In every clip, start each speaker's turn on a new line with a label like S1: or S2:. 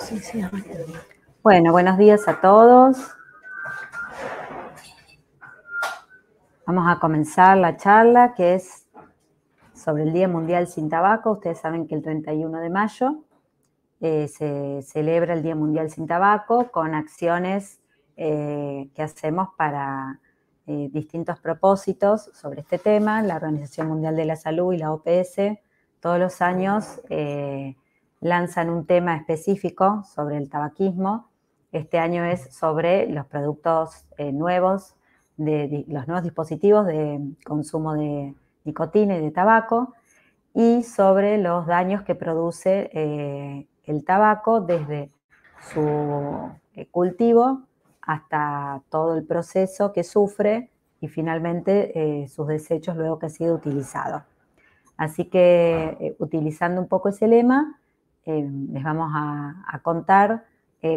S1: Sí, sí.
S2: Bueno, buenos días a todos. Vamos a comenzar la charla que es sobre el Día Mundial sin Tabaco. Ustedes saben que el 31 de mayo se celebra el Día Mundial sin Tabaco con acciones que hacemos para distintos propósitos sobre este tema. La Organización Mundial de la Salud y la OPS todos los años lanzan un tema específico sobre el tabaquismo. Este año es sobre los productos nuevos, los nuevos dispositivos de consumo de nicotina y de tabaco, y sobre los daños que produce el tabaco desde su cultivo hasta todo el proceso que sufre y finalmente sus desechos luego que ha sido utilizado. Así que utilizando un poco ese lema, les vamos a contar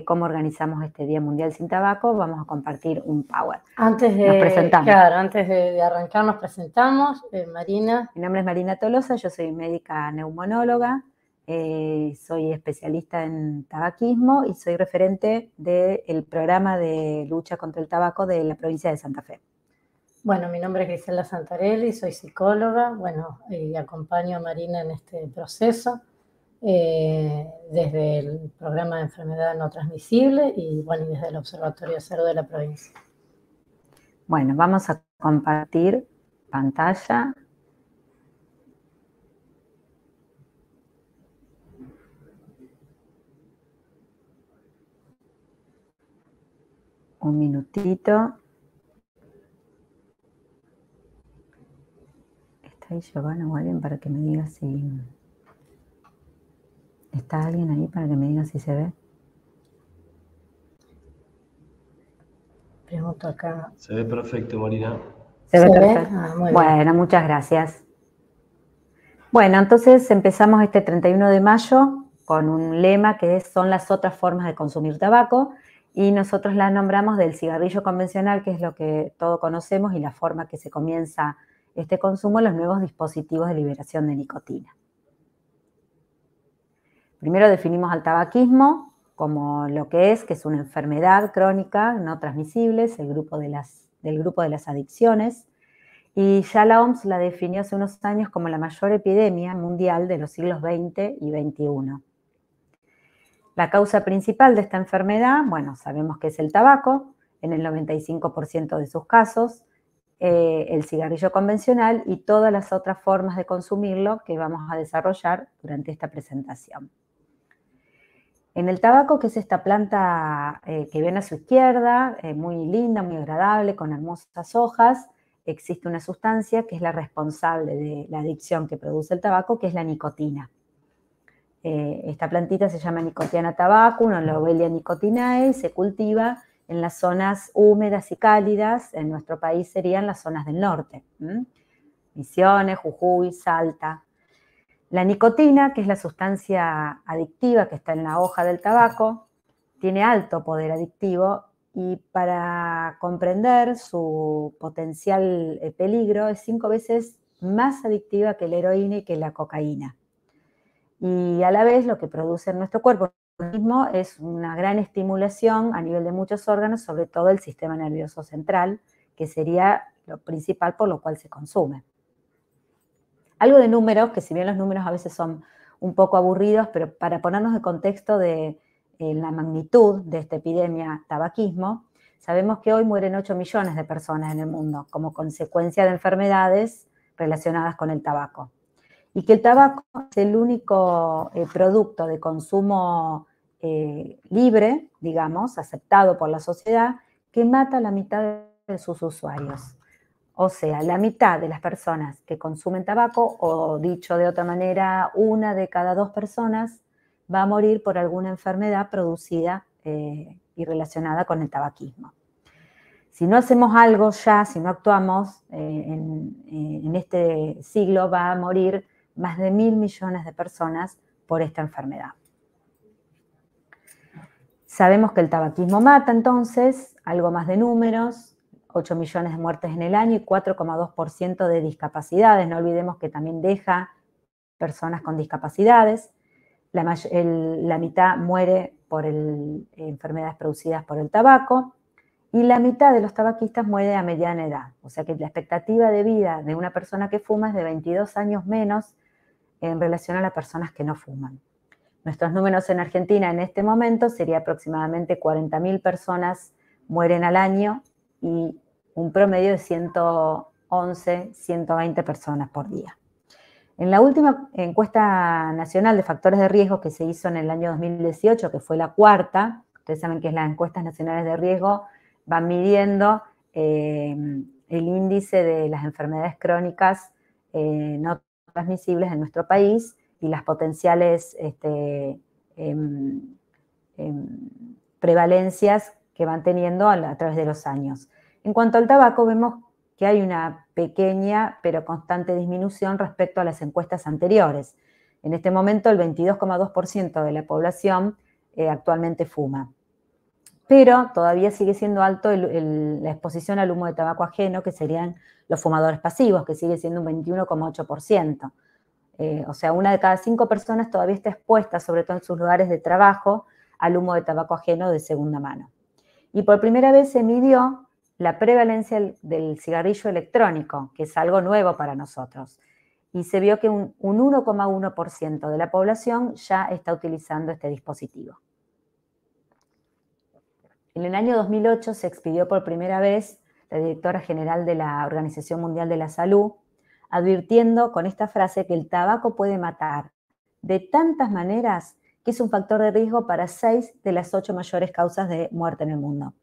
S2: cómo organizamos este Día Mundial sin Tabaco. Vamos a compartir un power.
S1: Antes de arrancar nos presentamos. Marina.
S2: Mi nombre es Marina Tolosa, yo soy médica neumonóloga, soy especialista en tabaquismo y soy referente del programa de lucha contra el tabaco de la provincia de Santa Fe.
S1: Bueno, mi nombre es Griselda Santarelli, soy psicóloga, y acompaño a Marina en este proceso desde el programa de enfermedad no transmisible y desde el Observatorio de Salud de la provincia.
S2: Bueno, vamos a compartir pantalla. Un minutito. ¿Está ahí Giovanna o alguien para que me diga si... ¿Está alguien ahí para que me diga si se ve?
S1: Pregunto acá.
S3: Se ve perfecto, Marina.
S2: ¿Se ve perfecto? Bueno, muchas gracias. Bueno, entonces empezamos este 31 de mayo con un lema que son las otras formas de consumir tabaco, y nosotros la nombramos del cigarrillo convencional, que es lo que todos conocemos, y la forma que se comienza este consumo, los nuevos dispositivos de liberación de nicotina. Primero definimos al tabaquismo como lo que es una enfermedad crónica no transmisible, es del grupo de las adicciones, y ya la OMS la definió hace unos años como la mayor epidemia mundial de los siglos XX y XXI. La causa principal de esta enfermedad, sabemos que es el tabaco, en el 95% de sus casos, el cigarrillo convencional y todas las otras formas de consumirlo que vamos a desarrollar durante esta presentación. En el tabaco, que es esta planta que ven a su izquierda, muy linda, muy agradable, con hermosas hojas, existe una sustancia que es la responsable de la adicción que produce el tabaco, que es la nicotina. Esta plantita se llama Nicotiana tabacum, o Lobelia nicotinae, y se cultiva en las zonas húmedas y cálidas. En nuestro país serían las zonas del norte, Misiones, Jujuy, Salta. La nicotina, que es la sustancia adictiva que está en la hoja del tabaco, tiene alto poder adictivo, y para comprender su potencial peligro es 5 veces más adictiva que la heroína y que la cocaína. Y a la vez lo que produce en nuestro cuerpo mismo es una gran estimulación a nivel de muchos órganos, sobre todo el sistema nervioso central, que sería lo principal por lo cual se consume. Algo de números, que si bien los números a veces son un poco aburridos, pero para ponernos en contexto de la magnitud de esta epidemia tabaquismo, sabemos que hoy mueren 8 millones de personas en el mundo como consecuencia de enfermedades relacionadas con el tabaco. Y que el tabaco es el único producto de consumo libre, digamos, aceptado por la sociedad, que mata a la mitad de sus usuarios. O sea, la mitad de las personas que consumen tabaco, o dicho de otra manera, 1 de cada 2 personas va a morir por alguna enfermedad producida y relacionada con el tabaquismo. Si no hacemos algo ya, si no actuamos, en este siglo va a morir más de 1.000 millones de personas por esta enfermedad. Sabemos que el tabaquismo mata, entonces, algo más de números, 8 millones de muertes en el año y 4,2% de discapacidades. No olvidemos que también deja personas con discapacidades. la mitad muere por enfermedades producidas por el tabaco, y la mitad de los tabaquistas muere a mediana edad. O sea que la expectativa de vida de una persona que fuma es de 22 años menos en relación a las personas que no fuman. Nuestros números en Argentina en este momento sería aproximadamente 40.000 personas mueren al año y un promedio de 111, 120 personas por día. En la última encuesta nacional de factores de riesgo que se hizo en el año 2018, que fue la cuarta, ustedes saben que las encuestas nacionales de riesgo van midiendo el índice de las enfermedades crónicas no transmisibles en nuestro país y las potenciales prevalencias que van teniendo a través de los años. En cuanto al tabaco, vemos que hay una pequeña pero constante disminución respecto a las encuestas anteriores. En este momento, el 22,2% de la población actualmente fuma. Pero todavía sigue siendo alto la exposición al humo de tabaco ajeno, que serían los fumadores pasivos, que sigue siendo un 21,8%. O sea, 1 de cada 5 personas todavía está expuesta, sobre todo en sus lugares de trabajo, al humo de tabaco ajeno de segunda mano. Y por primera vez se midió la prevalencia del cigarrillo electrónico, que es algo nuevo para nosotros. Y se vio que un 1,1% de la población ya está utilizando este dispositivo. En el año 2008 se expidió por primera vez la directora general de la Organización Mundial de la Salud, advirtiendo con esta frase que el tabaco puede matar de tantas maneras que es un factor de riesgo para 6 de las 8 mayores causas de muerte en el mundo.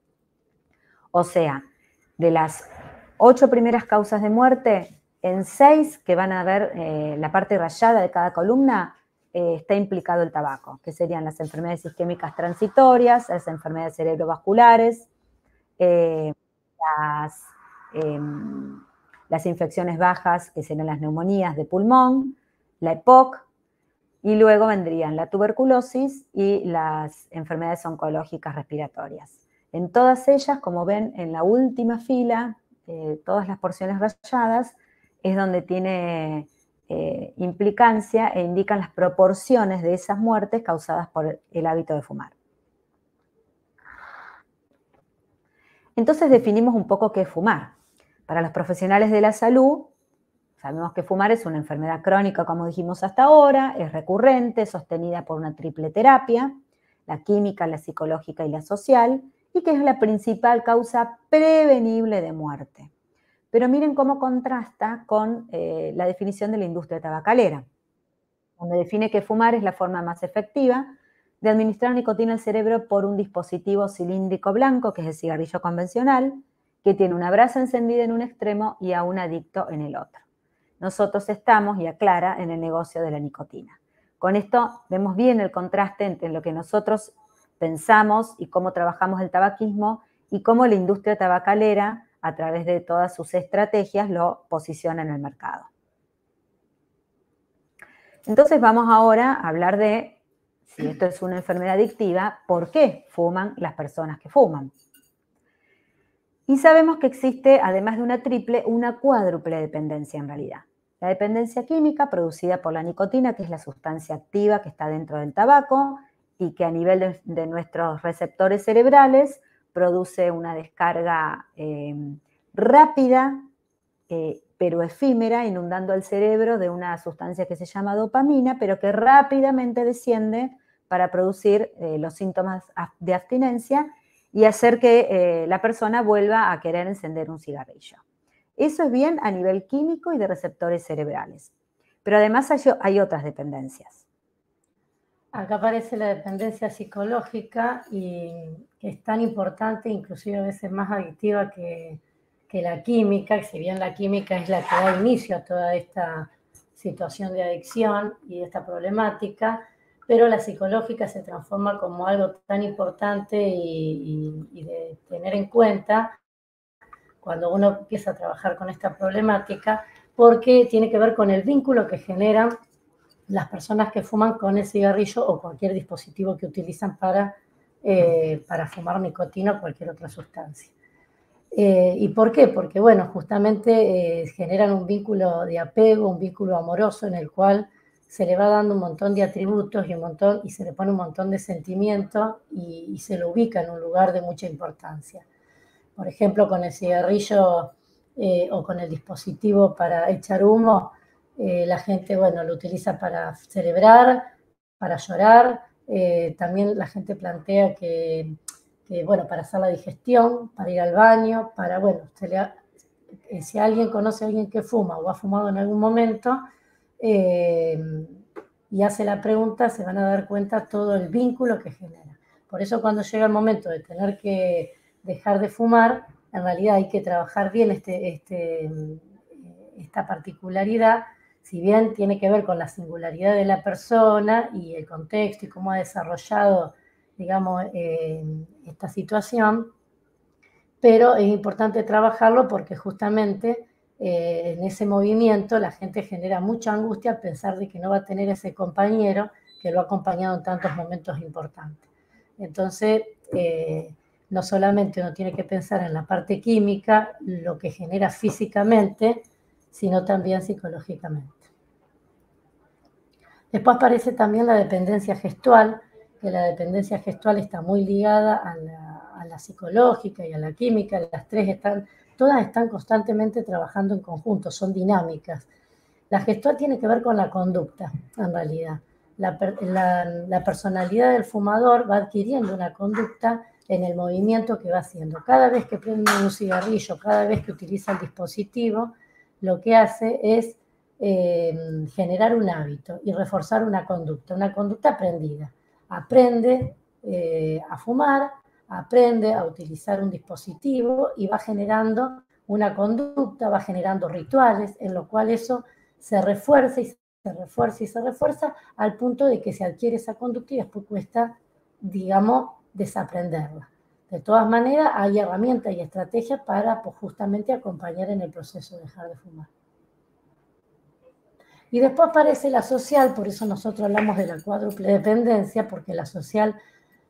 S2: O sea, de las 8 primeras causas de muerte, en 6 que van a ver la parte rayada de cada columna, está implicado el tabaco, que serían las enfermedades isquémicas transitorias, las enfermedades cerebrovasculares, las infecciones bajas, que serían las neumonías de pulmón, la EPOC, y luego vendrían la tuberculosis y las enfermedades oncológicas respiratorias. En todas ellas, como ven en la última fila, todas las porciones rayadas, es donde tiene implicancia e indican las proporciones de esas muertes causadas por el hábito de fumar. Entonces definimos un poco qué es fumar. Para los profesionales de la salud, sabemos que fumar es una enfermedad crónica, como dijimos hasta ahora, es recurrente, sostenida por una triple terapia, la química, la psicológica y la social, y que es la principal causa prevenible de muerte. Pero miren cómo contrasta con la definición de la industria tabacalera, donde define que fumar es la forma más efectiva de administrar nicotina al cerebro por un dispositivo cilíndrico blanco, que es el cigarrillo convencional, que tiene una brasa encendida en un extremo y a un adicto en el otro. Nosotros estamos, y aclara, en el negocio de la nicotina. Con esto vemos bien el contraste entre lo que nosotros pensamos y cómo trabajamos el tabaquismo y cómo la industria tabacalera, a través de todas sus estrategias, lo posiciona en el mercado. Entonces vamos ahora a hablar de, si esto es una enfermedad adictiva, ¿por qué fuman las personas que fuman? Y sabemos que existe, además de una triple, una cuádruple dependencia en realidad. La dependencia química producida por la nicotina, que es la sustancia activa que está dentro del tabaco y que a nivel de nuestros receptores cerebrales produce una descarga rápida, pero efímera, inundando el cerebro de una sustancia que se llama dopamina, pero que rápidamente desciende para producir los síntomas de abstinencia y hacer que la persona vuelva a querer encender un cigarrillo. Eso es bien a nivel químico y de receptores cerebrales. Pero además hay otras dependencias.
S1: Acá aparece la dependencia psicológica y que es tan importante, inclusive a veces más adictiva que la química, que si bien la química es la que da inicio a toda esta situación de adicción y de esta problemática, pero la psicológica se transforma como algo tan importante y de tener en cuenta cuando uno empieza a trabajar con esta problemática, porque tiene que ver con el vínculo que generan las personas que fuman con el cigarrillo o cualquier dispositivo que utilizan para fumar nicotina o cualquier otra sustancia. ¿Y por qué? Porque, bueno, justamente generan un vínculo de apego, un vínculo amoroso en el cual se le va dando un montón de atributos y se le pone un montón de sentimientos y se lo ubica en un lugar de mucha importancia. Por ejemplo, con el cigarrillo o con el dispositivo para echar humo, la gente, bueno, lo utiliza para celebrar, para llorar. También la gente plantea que, bueno, para hacer la digestión, para ir al baño, para, bueno, si alguien conoce a alguien que fuma o ha fumado en algún momento eh, y hace la pregunta, se van a dar cuenta todo el vínculo que genera. Por eso cuando llega el momento de tener que dejar de fumar, en realidad hay que trabajar bien esta particularidad, si bien tiene que ver con la singularidad de la persona y el contexto y cómo ha desarrollado, digamos, esta situación, pero es importante trabajarlo porque justamente en ese movimiento la gente genera mucha angustia al pensar de que no va a tener ese compañero que lo ha acompañado en tantos momentos importantes. Entonces, no solamente uno tiene que pensar en la parte química, lo que genera físicamente, sino también psicológicamente. Después aparece también la dependencia gestual, que la dependencia gestual está muy ligada a la psicológica y a la química, todas están constantemente trabajando en conjunto, son dinámicas. La gestual tiene que ver con la conducta, en realidad. La personalidad del fumador va adquiriendo una conducta en el movimiento que va haciendo. Cada vez que prende un cigarrillo, cada vez que utiliza el dispositivo, lo que hace es generar un hábito y reforzar una conducta aprendida. Aprende a fumar, aprende a utilizar un dispositivo y va generando una conducta, va generando rituales, en lo cual eso se refuerza y se refuerza y se refuerza al punto de que se adquiere esa conducta y después cuesta, digamos, desaprenderla. De todas maneras, hay herramientas y estrategias para pues, justamente acompañar en el proceso de dejar de fumar. Y después aparece la social, por eso nosotros hablamos de la cuádruple dependencia, porque la social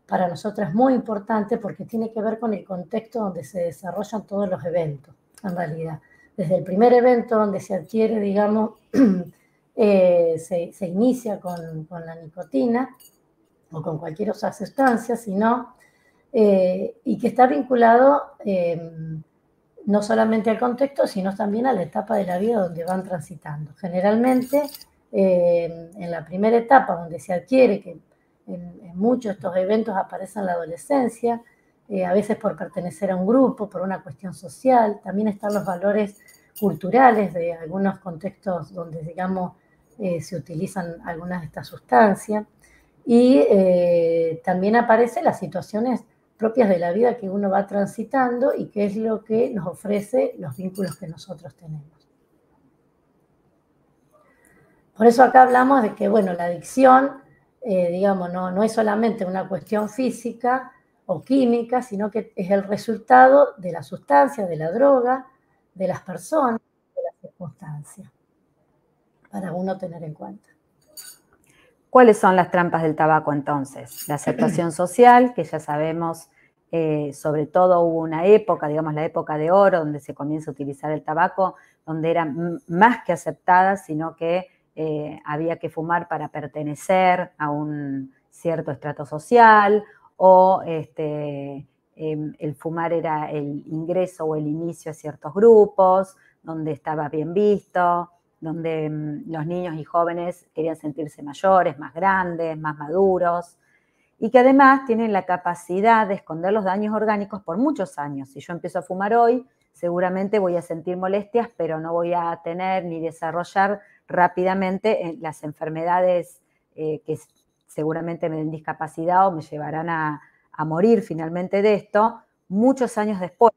S1: para nosotros es muy importante porque tiene que ver con el contexto donde se desarrollan todos los eventos, en realidad. Desde el primer evento donde se adquiere, digamos, se inicia con la nicotina o con cualquier otra sustancia, sino, y que está vinculado no solamente al contexto, sino también a la etapa de la vida donde van transitando. Generalmente, en la primera etapa donde se adquiere, que en muchos de estos eventos aparece en la adolescencia, a veces por pertenecer a un grupo, por una cuestión social, también están los valores culturales de algunos contextos donde, digamos, se utilizan algunas de estas sustancias, y también aparecen las situaciones propias de la vida que uno va transitando y que es lo que nos ofrece los vínculos que nosotros tenemos. Por eso acá hablamos de que, bueno, la adicción, digamos, no es solamente una cuestión física o química, sino que es el resultado de la sustancia, de la droga, de las personas, de las circunstancias, para uno tener en cuenta.
S2: ¿Cuáles son las trampas del tabaco entonces? La aceptación social, que ya sabemos, sobre todo hubo una época, digamos la época de oro, donde se comienza a utilizar el tabaco, donde era más que aceptada, sino que había que fumar para pertenecer a un cierto estrato social, o el fumar era el ingreso o el inicio a ciertos grupos, donde estaba bien visto, donde los niños y jóvenes querían sentirse mayores, más grandes, más maduros, y que además tienen la capacidad de esconder los daños orgánicos por muchos años. Si yo empiezo a fumar hoy, seguramente voy a sentir molestias, pero no voy a tener ni desarrollar rápidamente las enfermedades que seguramente me den discapacidad o me llevarán a morir finalmente de esto, muchos años después.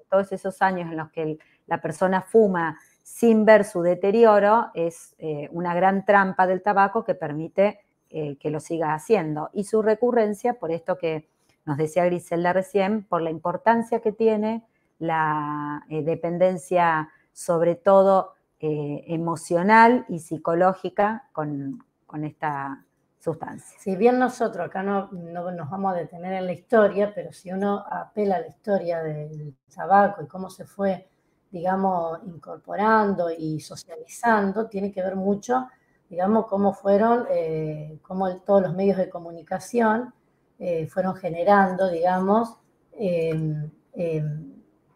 S2: Todos esos años en los que la persona fuma sin ver su deterioro es una gran trampa del tabaco que permite que lo siga haciendo. Y su recurrencia, por esto que nos decía Griselda recién, por la importancia que tiene la dependencia, sobre todo emocional y psicológica, con esta sustancia.
S1: Si bien nosotros acá no nos vamos a detener en la historia, pero si uno apela a la historia del tabaco y cómo se fue, digamos, incorporando y socializando, tiene que ver mucho digamos, cómo fueron, cómo todos los medios de comunicación fueron generando, digamos,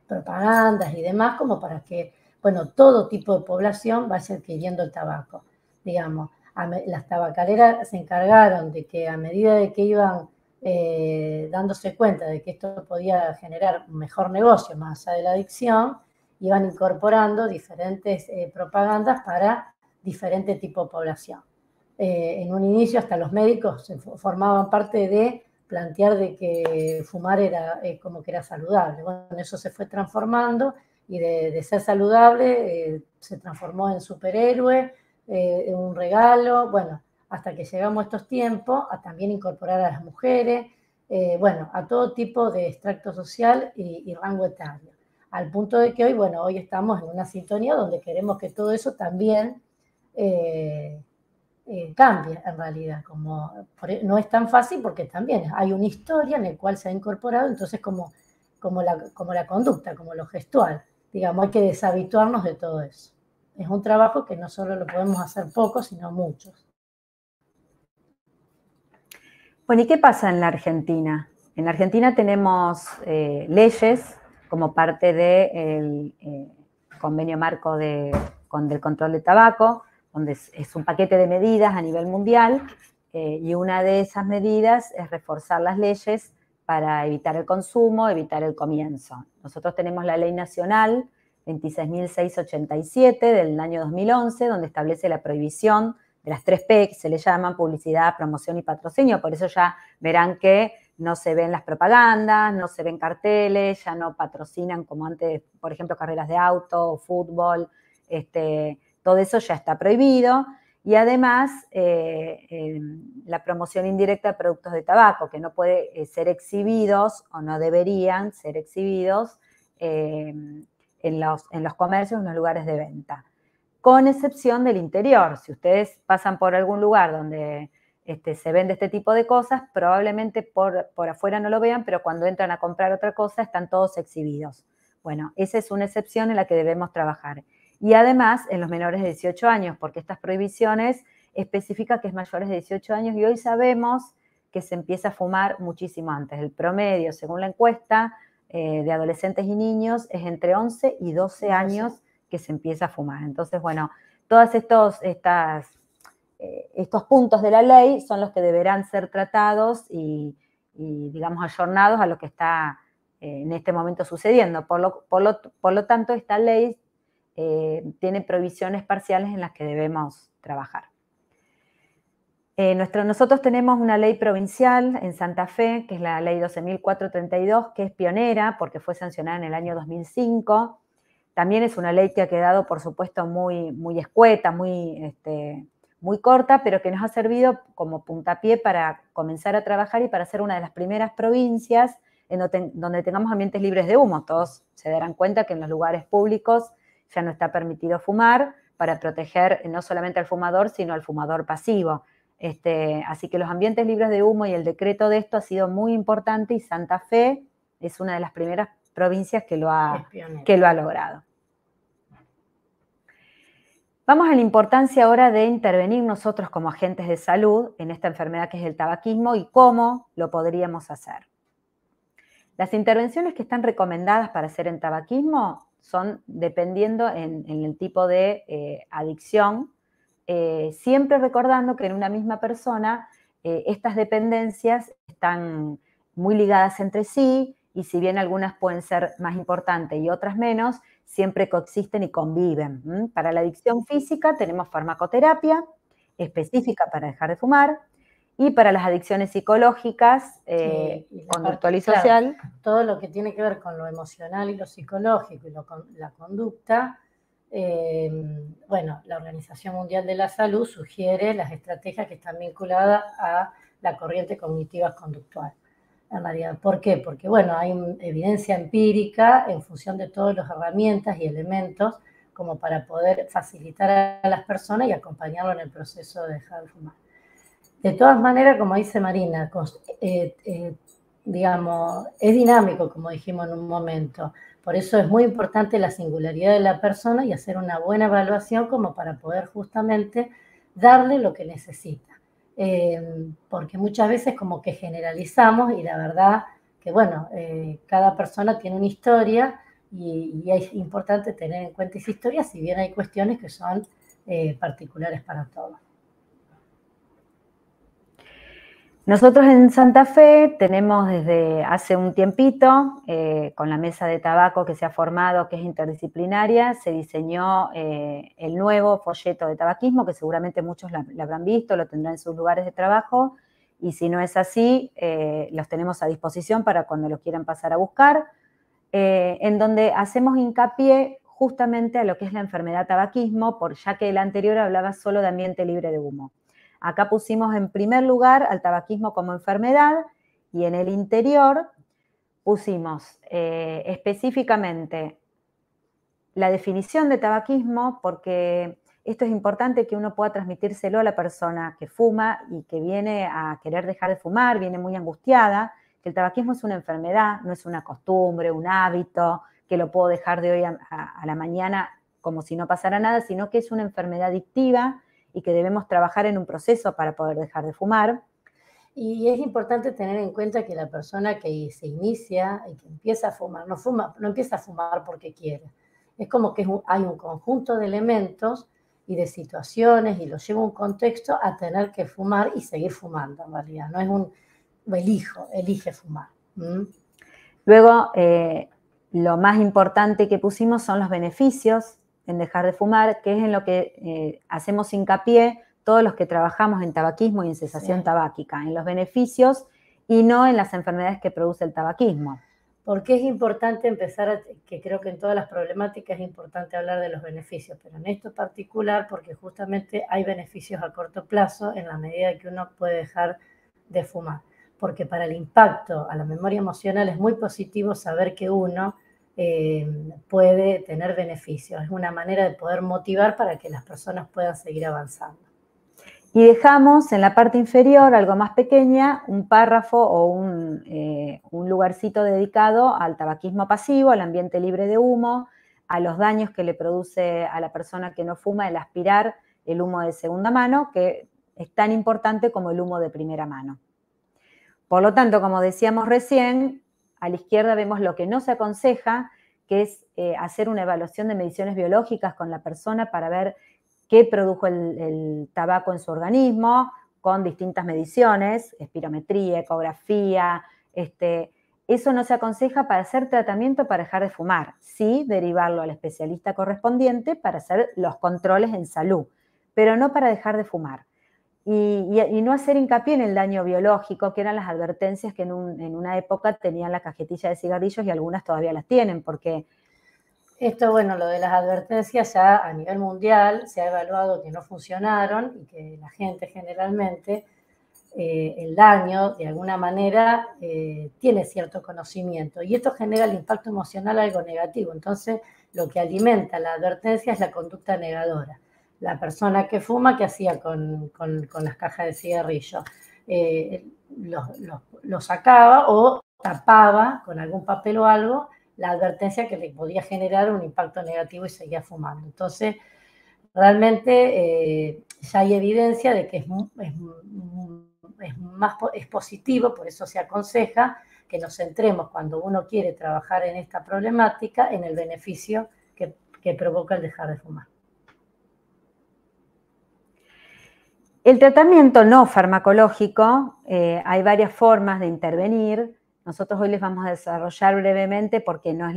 S1: propagandas y demás, como para que, bueno, todo tipo de población vaya adquiriendo el tabaco. Digamos, las tabacaleras se encargaron de que a medida de que iban dándose cuenta de que esto podía generar un mejor negocio más allá de la adicción, iban incorporando diferentes propagandas para diferente tipo de población. En un inicio hasta los médicos formaban parte de plantear de que fumar era como que era saludable. Bueno, eso se fue transformando y de ser saludable se transformó en superhéroe, en un regalo, bueno, hasta que llegamos a estos tiempos a también incorporar a las mujeres, bueno, a todo tipo de extracto social y rango etario. Al punto de que hoy, bueno, hoy estamos en una sintonía donde queremos que todo eso también cambie en realidad. No es tan fácil porque también hay una historia en la cual se ha incorporado, entonces como la conducta, como lo gestual. Digamos, hay que deshabituarnos de todo eso. Es un trabajo que no solo lo podemos hacer pocos, sino muchos.
S2: Bueno, ¿y qué pasa en la Argentina? En la Argentina tenemos leyes como parte del convenio marco del control de tabaco, donde es un paquete de medidas a nivel mundial, y una de esas medidas es reforzar las leyes para evitar el consumo, evitar el comienzo. Nosotros tenemos la Ley Nacional 26.687 del año 2011, donde establece la prohibición de las 3P, que se le llaman publicidad, promoción y patrocinio. Por eso ya verán que no se ven las propagandas, no se ven carteles, ya no patrocinan como antes, por ejemplo, carreras de auto o fútbol. Todo eso ya está prohibido. Y además, la promoción indirecta de productos de tabaco, que no puede ser exhibidos o no deberían ser exhibidos en los comercios, en los lugares de venta, con excepción del interior. Si ustedes pasan por algún lugar donde se vende este tipo de cosas, probablemente por afuera no lo vean, pero cuando entran a comprar otra cosa están todos exhibidos. Bueno, esa es una excepción en la que debemos trabajar. Y además en los menores de 18 años, porque estas prohibiciones especifican que es mayores de 18 años y hoy sabemos que se empieza a fumar muchísimo antes. El promedio, según la encuesta de adolescentes y niños, es entre 11 y 12 años que se empieza a fumar. Entonces, bueno, todos estos puntos de la ley son los que deberán ser tratados y digamos, ayornados a lo que está en este momento sucediendo. Por lo tanto, esta ley tiene provisiones parciales en las que debemos trabajar. Nosotros tenemos una ley provincial en Santa Fe, que es la ley 12.432, que es pionera porque fue sancionada en el año 2005. También es una ley que ha quedado, por supuesto, muy, muy escueta, muy corta, pero que nos ha servido como puntapié para comenzar a trabajar y para ser una de las primeras provincias donde tengamos ambientes libres de humo. Todos se darán cuenta que en los lugares públicos ya no está permitido fumar, para proteger no solamente al fumador, sino al fumador pasivo. Así que los ambientes libres de humo y el decreto de esto ha sido muy importante y Santa Fe es una de las primeras provincias que lo ha logrado. Vamos a la importancia ahora de intervenir nosotros como agentes de salud en esta enfermedad que es el tabaquismo y cómo lo podríamos hacer. Las intervenciones que están recomendadas para hacer en tabaquismo son dependiendo en el tipo de adicción, siempre recordando que en una misma persona estas dependencias están muy ligadas entre sí y si bien algunas pueden ser más importantes y otras menos, siempre coexisten y conviven. Para la adicción física tenemos farmacoterapia específica para dejar de fumar y para las adicciones psicológicas, conductual y social.
S1: Claro, todo lo que tiene que ver con lo emocional y lo psicológico y la conducta, bueno, la Organización Mundial de la Salud sugiere las estrategias que están vinculadas a la corriente cognitiva conductual. En realidad, ¿por qué? Porque, bueno, hay evidencia empírica en función de todas las herramientas y elementos como para poder facilitar a las personas y acompañarlo en el proceso de dejar de fumar. De todas maneras, como dice Marina, digamos, es dinámico, como dijimos en un momento. Por eso es muy importante la singularidad de la persona y hacer una buena evaluación como para poder justamente darle lo que necesita. Porque muchas veces como que generalizamos y la verdad que, bueno, cada persona tiene una historia y es importante tener en cuenta esa historia, si bien hay cuestiones que son particulares para todos.
S2: Nosotros en Santa Fe tenemos desde hace un tiempito, con la mesa de tabaco que se ha formado, que es interdisciplinaria, se diseñó el nuevo folleto de tabaquismo, que seguramente muchos lo habrán visto, lo tendrán en sus lugares de trabajo, y si no es así, los tenemos a disposición para cuando los quieran pasar a buscar, en donde hacemos hincapié justamente a lo que es la enfermedad tabaquismo, ya que el anterior hablaba solo de ambiente libre de humo. Acá pusimos en primer lugar al tabaquismo como enfermedad y en el interior pusimos específicamente la definición de tabaquismo, porque esto es importante que uno pueda transmitírselo a la persona que fuma y que viene a querer dejar de fumar, viene muy angustiada, que el tabaquismo es una enfermedad, no es una costumbre, un hábito, que lo puedo dejar de hoy a la mañana como si no pasara nada, sino que es una enfermedad adictiva y que debemos trabajar en un proceso para poder dejar de fumar.
S1: Y es importante tener en cuenta que la persona que se inicia y que empieza a fumar, no empieza a fumar porque quiere. Es como que hay un conjunto de elementos y de situaciones y lo lleva a un contexto a tener que fumar y seguir fumando, en realidad. No es elige fumar.
S2: Luego, lo más importante que pusimos son los beneficios en dejar de fumar, que es en lo que hacemos hincapié todos los que trabajamos en tabaquismo y en cesación tabáquica, en los beneficios y no en las enfermedades que produce el tabaquismo.
S1: Porque es importante empezar, que creo que en todas las problemáticas es importante hablar de los beneficios, pero en esto particular porque justamente hay beneficios a corto plazo en la medida que uno puede dejar de fumar. Porque para el impacto a la memoria emocional es muy positivo saber que uno puede tener beneficios. Es una manera de poder motivar para que las personas puedan seguir avanzando.
S2: Y dejamos en la parte inferior, algo más pequeña, un párrafo o un lugarcito dedicado al tabaquismo pasivo, al ambiente libre de humo, a los daños que le produce a la persona que no fuma el aspirar el humo de segunda mano, que es tan importante como el humo de primera mano. Por lo tanto, como decíamos recién, a la izquierda vemos lo que no se aconseja, que es hacer una evaluación de mediciones biológicas con la persona para ver qué produjo el tabaco en su organismo, con distintas mediciones, espirometría, ecografía. Eso no se aconseja para hacer tratamiento para dejar de fumar. Sí, derivarlo al especialista correspondiente para hacer los controles en salud, pero no para dejar de fumar. Y no hacer hincapié en el daño biológico, que eran las advertencias que en una época tenían la cajetilla de cigarrillos y algunas todavía las tienen, porque...
S1: Esto, bueno, lo de las advertencias ya a nivel mundial se ha evaluado que no funcionaron y que la gente generalmente el daño de alguna manera tiene cierto conocimiento y esto genera el impacto emocional algo negativo. Entonces, lo que alimenta la advertencia es la conducta negadora. La persona que fuma, ¿qué hacía con las cajas de cigarrillo? Lo sacaba o tapaba con algún papel o algo la advertencia que le podía generar un impacto negativo y seguía fumando. Entonces, realmente ya hay evidencia de que es positivo, por eso se aconseja que nos centremos cuando uno quiere trabajar en esta problemática en el beneficio que provoca el dejar de fumar.
S2: El tratamiento no farmacológico, hay varias formas de intervenir. Nosotros hoy les vamos a desarrollar brevemente porque no es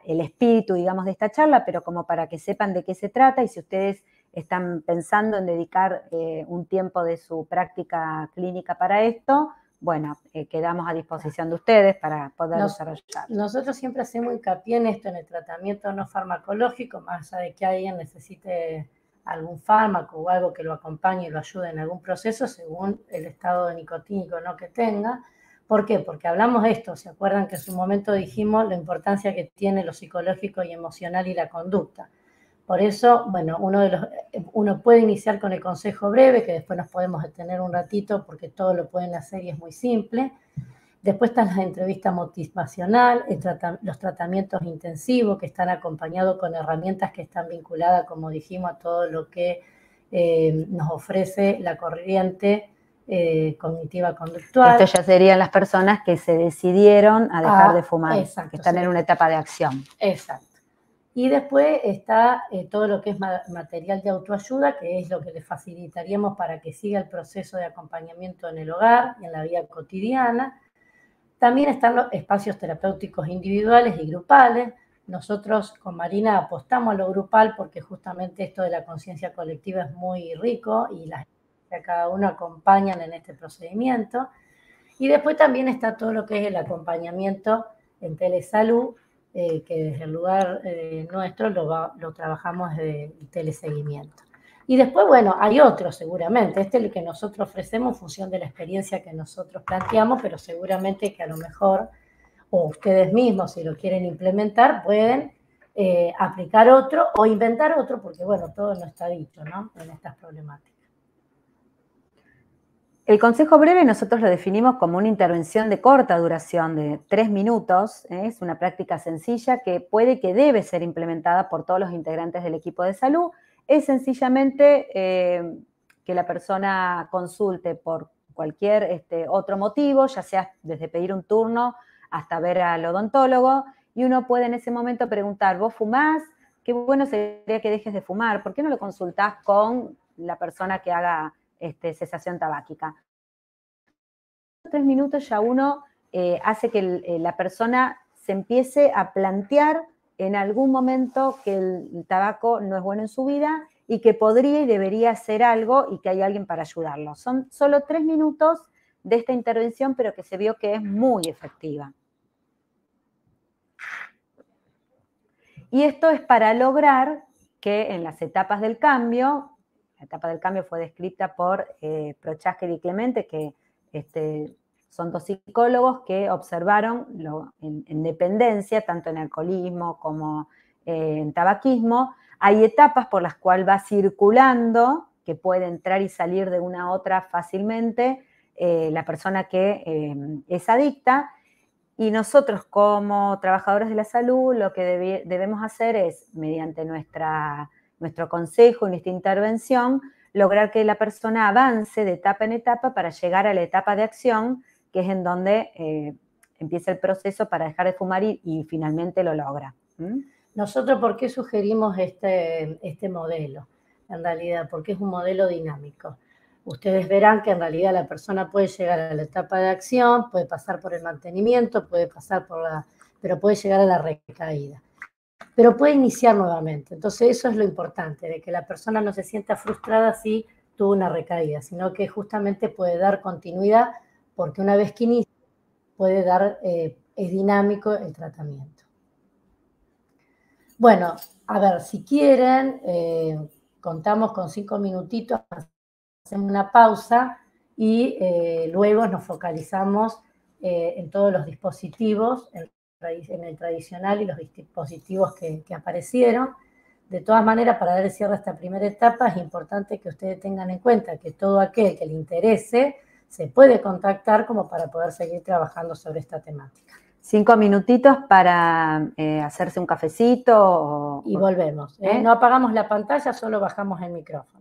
S2: el espíritu, digamos, de esta charla, pero como para que sepan de qué se trata y si ustedes están pensando en dedicar un tiempo de su práctica clínica para esto, bueno, quedamos a disposición de ustedes para poder desarrollar.
S1: Nosotros siempre hacemos hincapié en esto, en el tratamiento no farmacológico, más allá de que alguien necesite algún fármaco o algo que lo acompañe y lo ayude en algún proceso según el estado nicotínico ¿no? que tenga. ¿Por qué? Porque hablamos de esto, ¿se acuerdan que en su momento dijimos la importancia que tiene lo psicológico y emocional y la conducta? Por eso, bueno, uno puede iniciar con el consejo breve, que después nos podemos detener un ratito porque todo lo pueden hacer y es muy simple. Después están las entrevistas motivacional, los tratamientos intensivos que están acompañados con herramientas que están vinculadas, como dijimos, a todo lo que nos ofrece la corriente cognitiva conductual.
S2: Esto ya serían las personas que se decidieron a dejar de fumar,
S1: exacto,
S2: que están en una etapa de acción.
S1: Exacto. Y después está todo lo que es material de autoayuda, que es lo que le facilitaríamos para que siga el proceso de acompañamiento en el hogar y en la vida cotidiana. También están los espacios terapéuticos individuales y grupales. Nosotros con Marina apostamos a lo grupal porque justamente esto de la conciencia colectiva es muy rico y las que cada uno acompañan en este procedimiento. Y después también está todo lo que es el acompañamiento en telesalud, que desde el lugar nuestro lo trabajamos de teleseguimiento. Y después, bueno, hay otros seguramente. Este es el que nosotros ofrecemos en función de la experiencia que nosotros planteamos, pero seguramente que a lo mejor, o ustedes mismos, si lo quieren implementar, pueden aplicar otro o inventar otro, porque bueno, todo no está dicho, ¿no? En estas problemáticas.
S2: El consejo breve nosotros lo definimos como una intervención de corta duración, de 3 minutos. Es una práctica sencilla que puede que debe ser implementada por todos los integrantes del equipo de salud. Es sencillamente que la persona consulte por cualquier otro motivo, ya sea desde pedir un turno hasta ver al odontólogo, y uno puede en ese momento preguntar, ¿vos fumás? Qué bueno sería que dejes de fumar. ¿Por qué no lo consultás con la persona que haga cesación tabáquica? 3 minutos ya uno hace que la persona se empiece a plantear en algún momento que el tabaco no es bueno en su vida y que podría y debería hacer algo y que hay alguien para ayudarlo. Son solo 3 minutos de esta intervención, pero que se vio que es muy efectiva. Y esto es para lograr que en las etapas del cambio, la etapa del cambio fue descrita por Prochaska y Clemente, que son 2 psicólogos que observaron en dependencia, tanto en alcoholismo como en tabaquismo, hay etapas por las cuales va circulando, que puede entrar y salir de una a otra fácilmente, la persona que es adicta. Y nosotros como trabajadores de la salud lo que debemos hacer es, mediante nuestro consejo y nuestra intervención, lograr que la persona avance de etapa en etapa para llegar a la etapa de acción, que es en donde empieza el proceso para dejar de fumar y finalmente lo logra.
S1: Nosotros, ¿por qué sugerimos este modelo? En realidad, porque es un modelo dinámico. Ustedes verán que en realidad la persona puede llegar a la etapa de acción, puede pasar por el mantenimiento, puede pasar pero puede llegar a la recaída. Pero puede iniciar nuevamente. Entonces eso es lo importante, de que la persona no se sienta frustrada si tuvo una recaída, sino que justamente puede dar continuidad, porque una vez que inicia, puede dar, es dinámico el tratamiento. Bueno, a ver, si quieren, contamos con 5 minutitos, hacemos una pausa y luego nos focalizamos en todos los dispositivos, en el tradicional y los dispositivos que aparecieron. De todas maneras, para dar cierre a esta primera etapa, es importante que ustedes tengan en cuenta que todo aquel que le interese se puede contactar como para poder seguir trabajando sobre esta temática.
S2: 5 minutitos para hacerse un cafecito.
S1: Y volvemos. No apagamos la pantalla, solo bajamos el micrófono.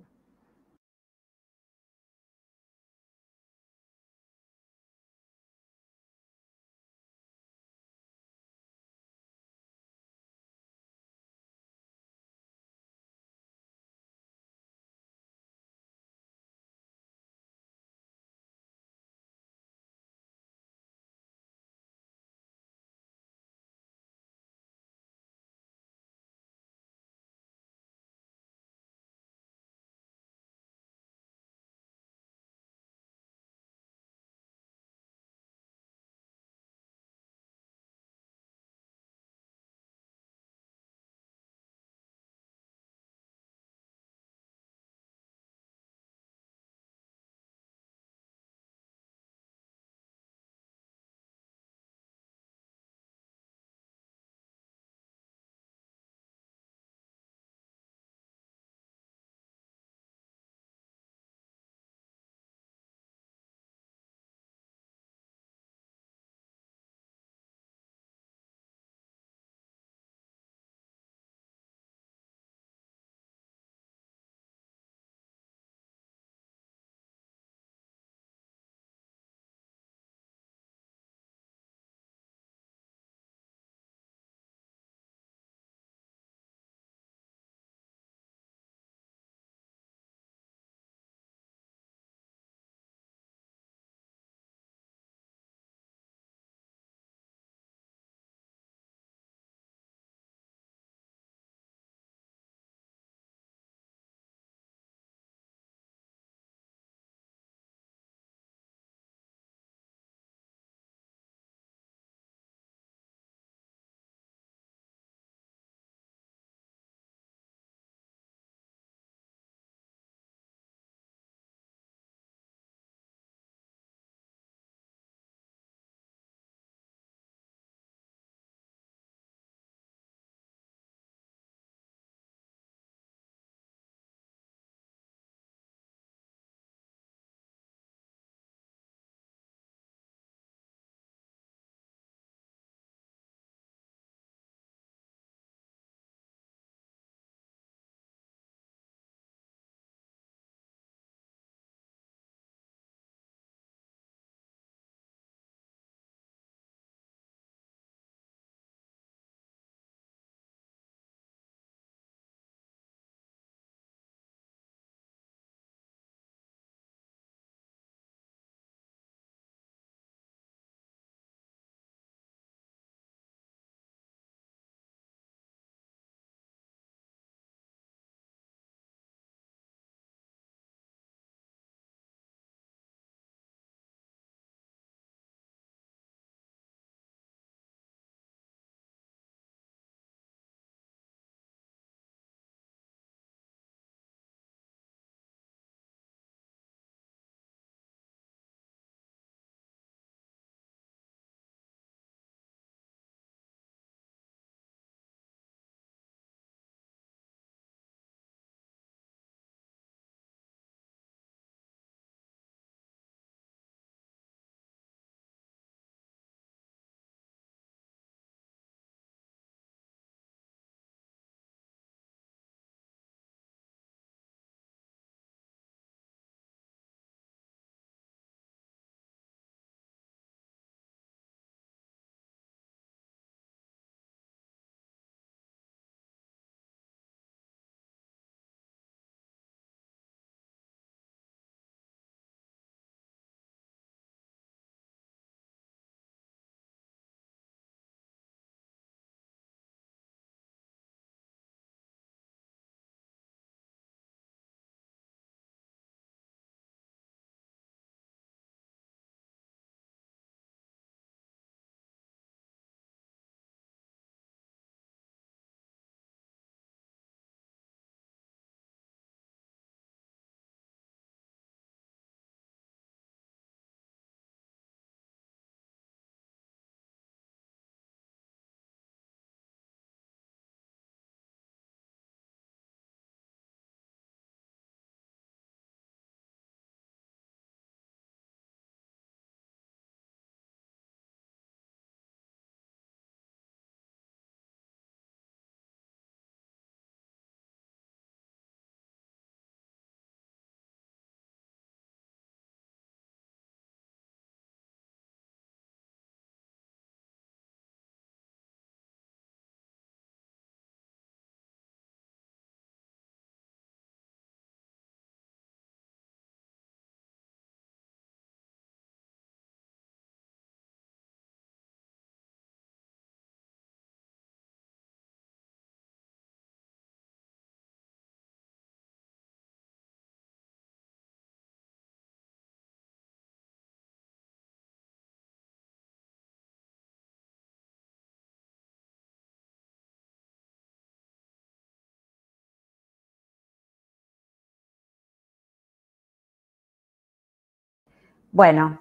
S2: Bueno,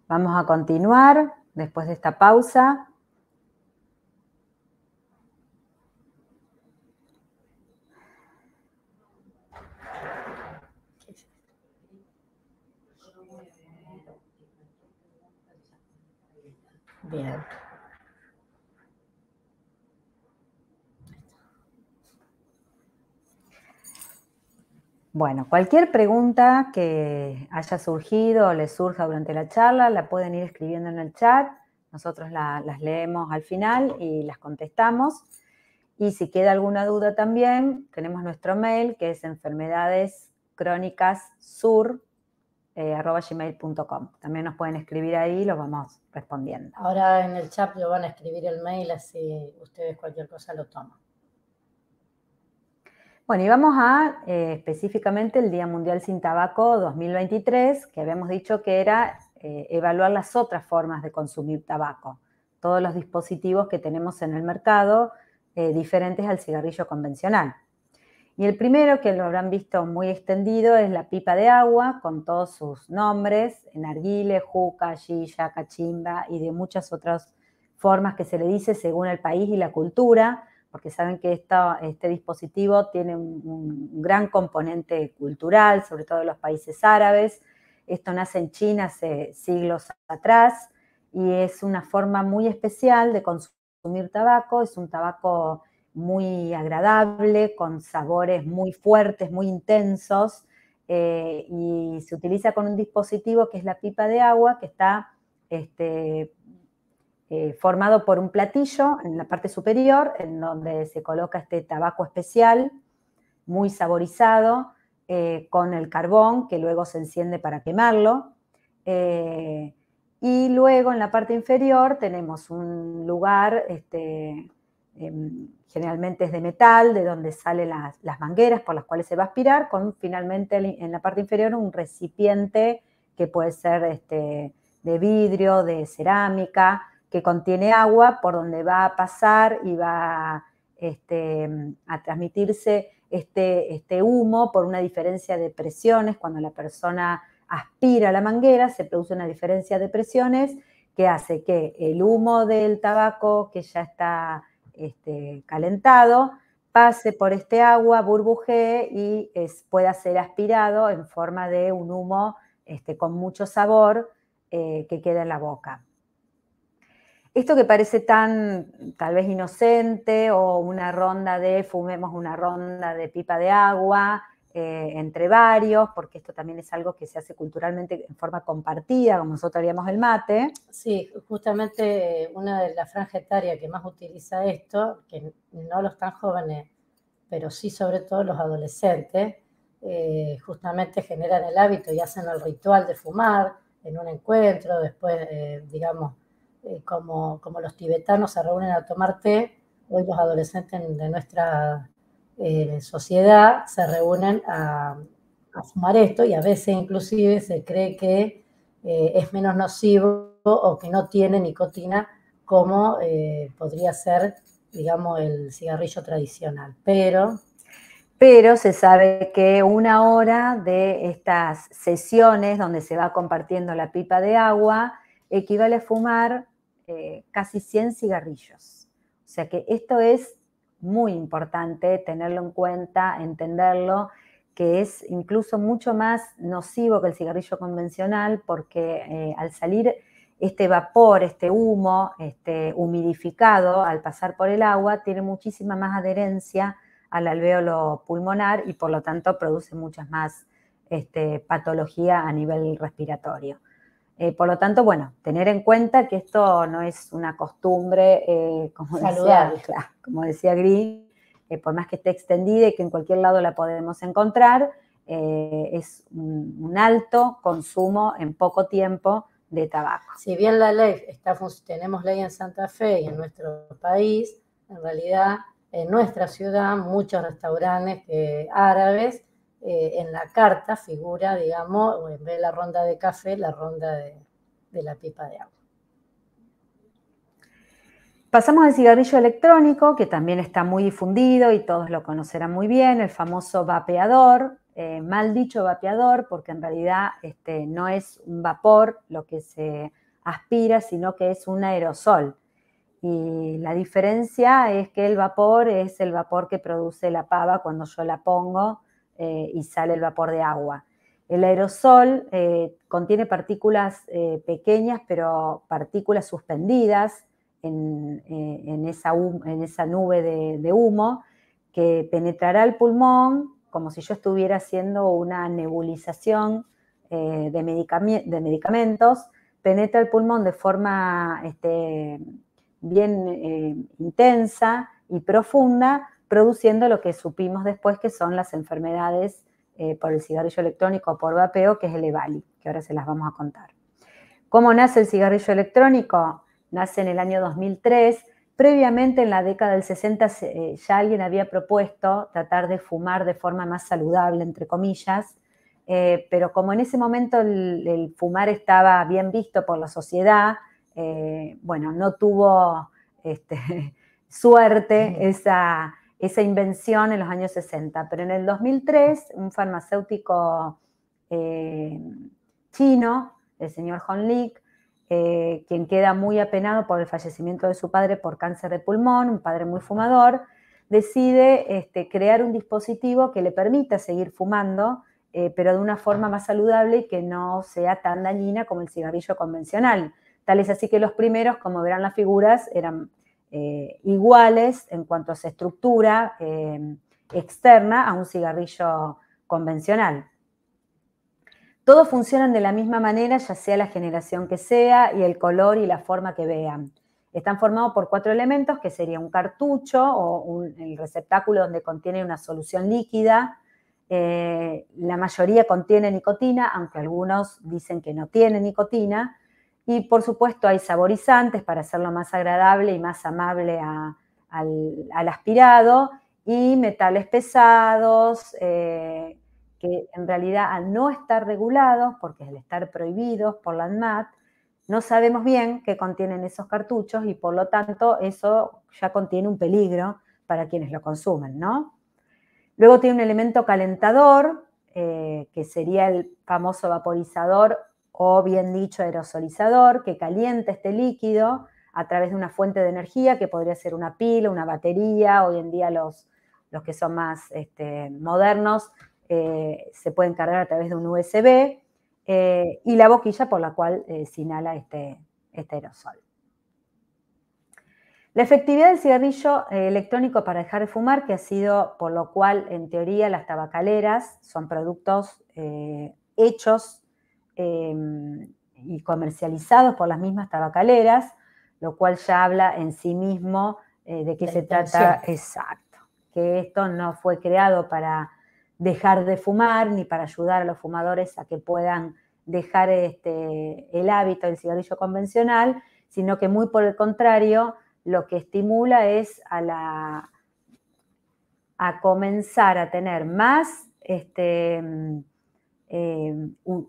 S2: vamos a continuar después de esta pausa.
S1: Bien.
S2: Bueno, cualquier pregunta que haya surgido o les surja durante la charla, la pueden ir escribiendo en el chat. Nosotros las leemos al final y las contestamos. Y si queda alguna duda también, tenemos nuestro mail, que es enfermedadescronicasur@gmail.com. También nos pueden escribir ahí y lo vamos respondiendo.
S1: Ahora en el chat lo van a escribir el mail, así ustedes cualquier cosa lo toman.
S2: Bueno, y vamos a específicamente el Día Mundial Sin Tabaco 2023, que habíamos dicho que era evaluar las otras formas de consumir tabaco, todos los dispositivos que tenemos en el mercado diferentes al cigarrillo convencional. Y el primero, que lo habrán visto muy extendido, es la pipa de agua, con todos sus nombres, narguile, juca, shisha, cachimba y de muchas otras formas que se le dice según el país y la cultura, porque saben que este dispositivo tiene un gran componente cultural, sobre todo en los países árabes. Esto nace en China hace siglos atrás y es una forma muy especial de consumir tabaco. Es un tabaco muy agradable, con sabores muy fuertes, muy intensos, y se utiliza con un dispositivo que es la pipa de agua, que está formado por un platillo en la parte superior, en donde se coloca este tabaco especial, muy saborizado, con el carbón, que luego se enciende para quemarlo. Y luego en la parte inferior tenemos un lugar, generalmente es de metal, de donde salen las mangueras por las cuales se va a aspirar, con finalmente en la parte inferior un recipiente que puede ser de vidrio, de cerámica, que contiene agua, por donde va a pasar y va a transmitirse este humo por una diferencia de presiones. Cuando la persona aspira la manguera, se produce una diferencia de presiones que hace que el humo del tabaco, que ya está calentado, pase por este agua, burbujee y pueda ser aspirado en forma de un humo con mucho sabor que queda en la boca. Esto que parece tan, tal vez inocente, o una ronda fumemos una ronda de pipa de agua entre varios, porque esto también es algo que se hace culturalmente en forma compartida, como nosotros haríamos el mate.
S1: Sí, justamente una de las franjas etarias que más utiliza esto, que no los tan jóvenes, pero sí sobre todo los adolescentes, justamente generan el hábito y hacen el ritual de fumar en un encuentro, después, digamos, como los tibetanos se reúnen a tomar té, hoy los adolescentes de nuestra sociedad se reúnen a fumar esto, y a veces inclusive se cree que es menos nocivo o que no tiene nicotina como podría ser, digamos, el cigarrillo tradicional. Pero
S2: se sabe que 1 hora de estas sesiones donde se va compartiendo la pipa de agua equivale a fumar casi 100 cigarrillos. O sea que esto es muy importante tenerlo en cuenta, entenderlo, que es incluso mucho más nocivo que el cigarrillo convencional, porque al salir este vapor, este humo, humidificado, al pasar por el agua, tiene muchísima más adherencia al alvéolo pulmonar y por lo tanto produce muchas más patología a nivel respiratorio. Por lo tanto, bueno, tener en cuenta que esto no es una costumbre, como decía Green, por más que esté extendida y que en cualquier lado la podemos encontrar, es un alto consumo en poco tiempo de tabaco.
S1: Si bien la ley tenemos ley en Santa Fe y en nuestro país, en realidad en nuestra ciudad muchos restaurantes árabes, en la carta figura, digamos, en vez de la ronda de café, la ronda de la pipa de agua.
S2: Pasamos al cigarrillo electrónico, que también está muy difundido y todos lo conocerán muy bien, el famoso vapeador, mal dicho vapeador, porque en realidad no es un vapor lo que se aspira, sino que es un aerosol. Y la diferencia es que el vapor es el vapor que produce la pava cuando yo la pongo y sale el vapor de agua. El aerosol contiene partículas pequeñas, pero partículas suspendidas en esa nube de humo que penetrará el pulmón como si yo estuviera haciendo una nebulización de medicamentos, penetra el pulmón de forma bien intensa y profunda, produciendo lo que supimos después que son las enfermedades por el cigarrillo electrónico o por vapeo, que es el EVALI, que ahora se las vamos a contar. ¿Cómo nace el cigarrillo electrónico? Nace en el año 2003. Previamente, en la década del 60, ya alguien había propuesto tratar de fumar de forma más saludable, entre comillas, pero como en ese momento el fumar estaba bien visto por la sociedad, bueno, no tuvo suerte esa invención en los años 60. Pero en el 2003, un farmacéutico chino, el señor Hon Lik, quien queda muy apenado por el fallecimiento de su padre por cáncer de pulmón, un padre muy fumador, decide crear un dispositivo que le permita seguir fumando, pero de una forma más saludable y que no sea tan dañina como el cigarrillo convencional. Tal es así que los primeros, como verán las figuras, eran iguales en cuanto a su estructura externa a un cigarrillo convencional. Todos funcionan de la misma manera, ya sea la generación que sea y el color y la forma que vean. Están formados por 4 elementos, que sería un cartucho o el receptáculo donde contiene una solución líquida. La mayoría contiene nicotina, aunque algunos dicen que no tiene nicotina. Y por supuesto hay saborizantes para hacerlo más agradable y más amable al aspirado, y metales pesados, que en realidad al no estar regulados, porque al estar prohibidos por la ANMAT, no sabemos bien qué contienen esos cartuchos y por lo tanto eso ya contiene un peligro para quienes lo consumen, ¿no? Luego tiene un elemento calentador, que sería el famoso vaporizador o bien dicho aerosolizador, que calienta este líquido a través de una fuente de energía que podría ser una pila, una batería. Hoy en día los que son más modernos se pueden cargar a través de un USB, y la boquilla por la cual se inhala este aerosol. La efectividad del cigarrillo electrónico para dejar de fumar, que ha sido por lo cual en teoría las tabacaleras son productos hechos y comercializados por las mismas tabacaleras, lo cual ya habla en sí mismo de qué se trata. Exacto, que esto no fue creado para dejar de fumar ni para ayudar a los fumadores a que puedan dejar el hábito del cigarrillo convencional, sino que muy por el contrario, lo que estimula es a comenzar a tener más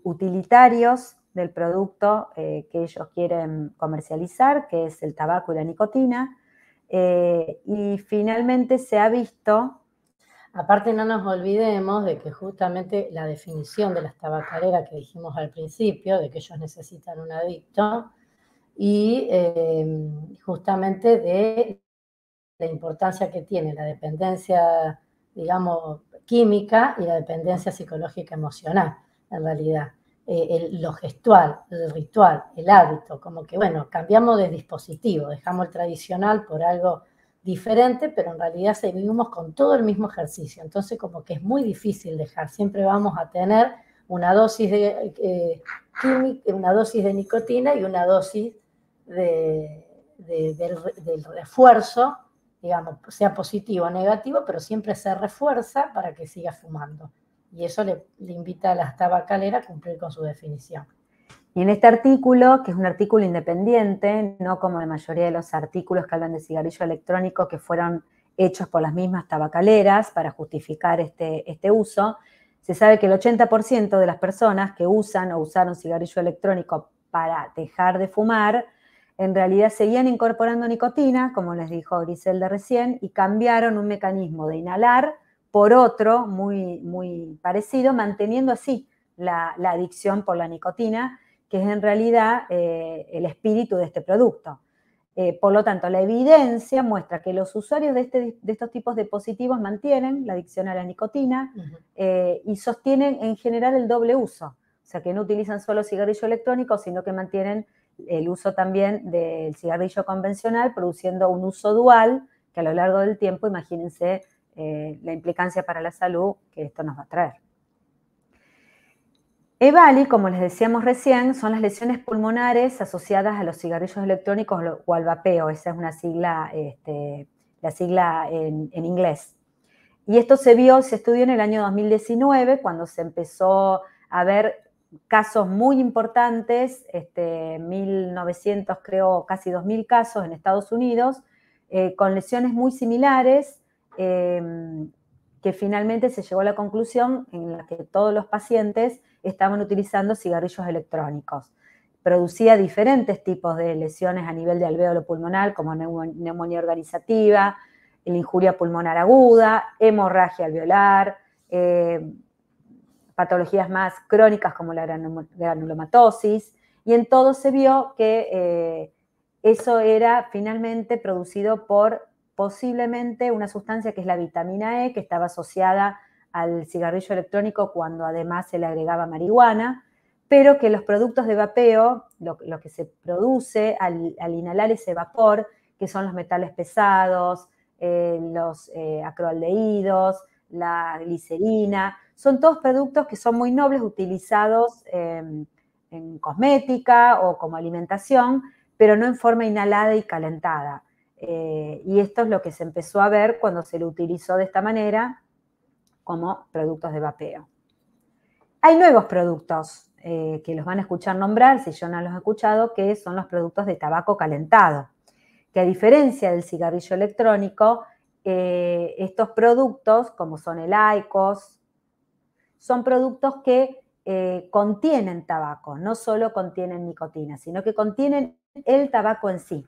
S2: utilitarios del producto que ellos quieren comercializar, que es el tabaco y la nicotina, y finalmente se ha visto...
S1: Aparte, no nos olvidemos de que justamente la definición de las tabacaleras que dijimos al principio, de que ellos necesitan un adicto, y justamente de la importancia que tiene la dependencia, digamos, química y la dependencia psicológica emocional, en realidad. Lo gestual, el ritual, el hábito, como que, bueno, cambiamos de dispositivo, dejamos el tradicional por algo diferente, pero en realidad seguimos con todo el mismo ejercicio. Entonces, como que es muy difícil dejar. Siempre vamos a tener una dosis de química, una dosis de nicotina y una dosis del refuerzo, digamos, sea positivo o negativo, pero siempre se refuerza para que siga fumando. Y eso le invita a las tabacaleras a cumplir con su definición.
S2: Y en este artículo, que es un artículo independiente, no como la mayoría de los artículos que hablan de cigarrillo electrónico que fueron hechos por las mismas tabacaleras para justificar este uso, se sabe que el 80% de las personas que usan o usaron cigarrillo electrónico para dejar de fumar, en realidad seguían incorporando nicotina, como les dijo Griselda recién, y cambiaron un mecanismo de inhalar por otro muy, muy parecido, manteniendo así la adicción por la nicotina, que es en realidad el espíritu de este producto. Por lo tanto, la evidencia muestra que los usuarios de estos tipos de dispositivos mantienen la adicción a la nicotina y sostienen en general el doble uso. O sea, que no utilizan solo cigarrillo electrónico, sino que mantienen el uso también del cigarrillo convencional, produciendo un uso dual que a lo largo del tiempo, imagínense la implicancia para la salud que esto nos va a traer. EVALI, como les decíamos recién, son las lesiones pulmonares asociadas a los cigarrillos electrónicos o al vapeo. Esa es una sigla, la sigla en inglés. Y esto se estudió en el año 2019, cuando se empezó a ver casos muy importantes, 1.900, creo, casi 2.000 casos en Estados Unidos, con lesiones muy similares, que finalmente se llegó a la conclusión en la que todos los pacientes estaban utilizando cigarrillos electrónicos. Producía diferentes tipos de lesiones a nivel de alvéolo pulmonar, como neumonía organizativa, la injuria pulmonar aguda, hemorragia alveolar, patologías más crónicas como la granulomatosis, y en todo se vio que eso era finalmente producido por posiblemente una sustancia que es la vitamina E, que estaba asociada al cigarrillo electrónico cuando además se le agregaba marihuana, pero que los productos de vapeo, lo que se produce al inhalar ese vapor, que son los metales pesados, los acroaldehídos, la glicerina, son todos productos que son muy nobles, utilizados en cosmética o como alimentación, pero no en forma inhalada y calentada. Y esto es lo que se empezó a ver cuando se lo utilizó de esta manera como productos de vapeo. Hay nuevos productos que los van a escuchar nombrar, si yo no los he escuchado, que son los productos de tabaco calentado, que a diferencia del cigarrillo electrónico, estos productos, como son el IQOS, son productos que contienen tabaco, no solo contienen nicotina, sino que contienen el tabaco en sí.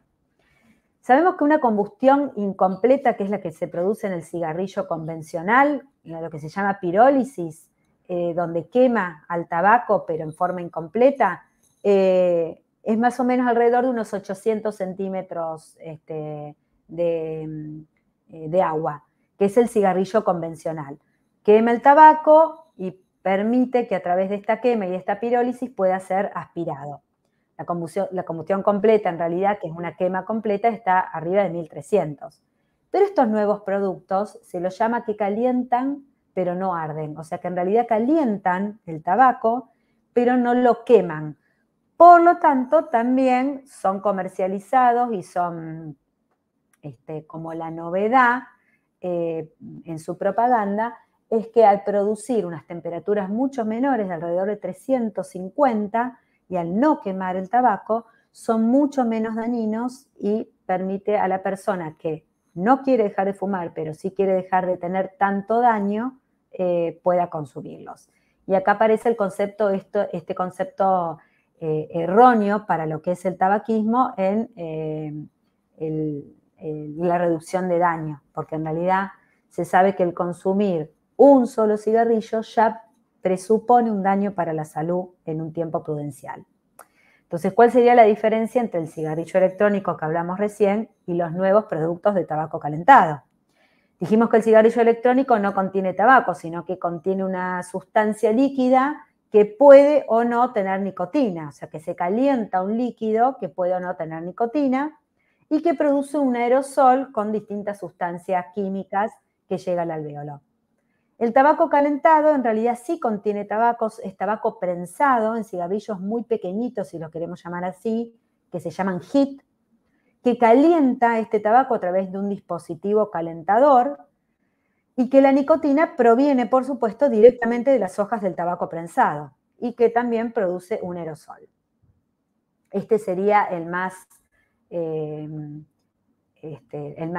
S2: Sabemos que una combustión incompleta, que es la que se produce en el cigarrillo convencional, lo que se llama pirólisis, donde quema al tabaco pero en forma incompleta, es más o menos alrededor de unos 800 centímetros de agua, que es el cigarrillo convencional. Quema el tabaco y permite que a través de esta quema y esta pirólisis pueda ser aspirado. La combustión completa, en realidad, que es una quema completa, está arriba de 1300. Pero estos nuevos productos se los llama que calientan, pero no arden. O sea que en realidad calientan el tabaco, pero no lo queman. Por lo tanto, también son comercializados y son como la novedad en su propaganda, es que al producir unas temperaturas mucho menores, de alrededor de 350, y al no quemar el tabaco, son mucho menos dañinos y permite a la persona que no quiere dejar de fumar, pero sí quiere dejar de tener tanto daño, pueda consumirlos. Y acá aparece el concepto, este concepto erróneo para lo que es el tabaquismo en la reducción de daño, porque en realidad se sabe que el consumir un solo cigarrillo ya presupone un daño para la salud en un tiempo prudencial. Entonces, ¿cuál sería la diferencia entre el cigarrillo electrónico que hablamos recién y los nuevos productos de tabaco calentado? Dijimos que el cigarrillo electrónico no contiene tabaco, sino que contiene una sustancia líquida que puede o no tener nicotina, o sea que se calienta un líquido que puede o no tener nicotina y que produce un aerosol con distintas sustancias químicas que llega al alvéolo. El tabaco calentado en realidad sí contiene tabacos, es tabaco prensado en cigarrillos muy pequeñitos, si lo queremos llamar así, que se llaman HEET, que calienta este tabaco a través de un dispositivo calentador y que la nicotina proviene, por supuesto, directamente de las hojas del tabaco prensado y que también produce un aerosol. Este sería el más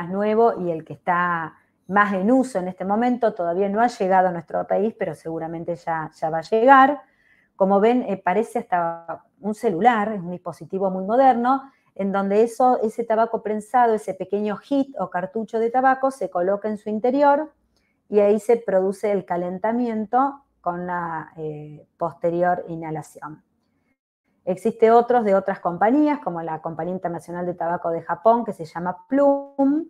S2: nuevo y el que está más en uso en este momento. Todavía no ha llegado a nuestro país, pero seguramente ya va a llegar. Como ven, parece hasta un celular, es un dispositivo muy moderno, en donde ese tabaco prensado, ese pequeño HEET o cartucho de tabaco, se coloca en su interior y ahí se produce el calentamiento con la posterior inhalación. Existe otros de otras compañías, como la Compañía Internacional de Tabaco de Japón, que se llama Plum,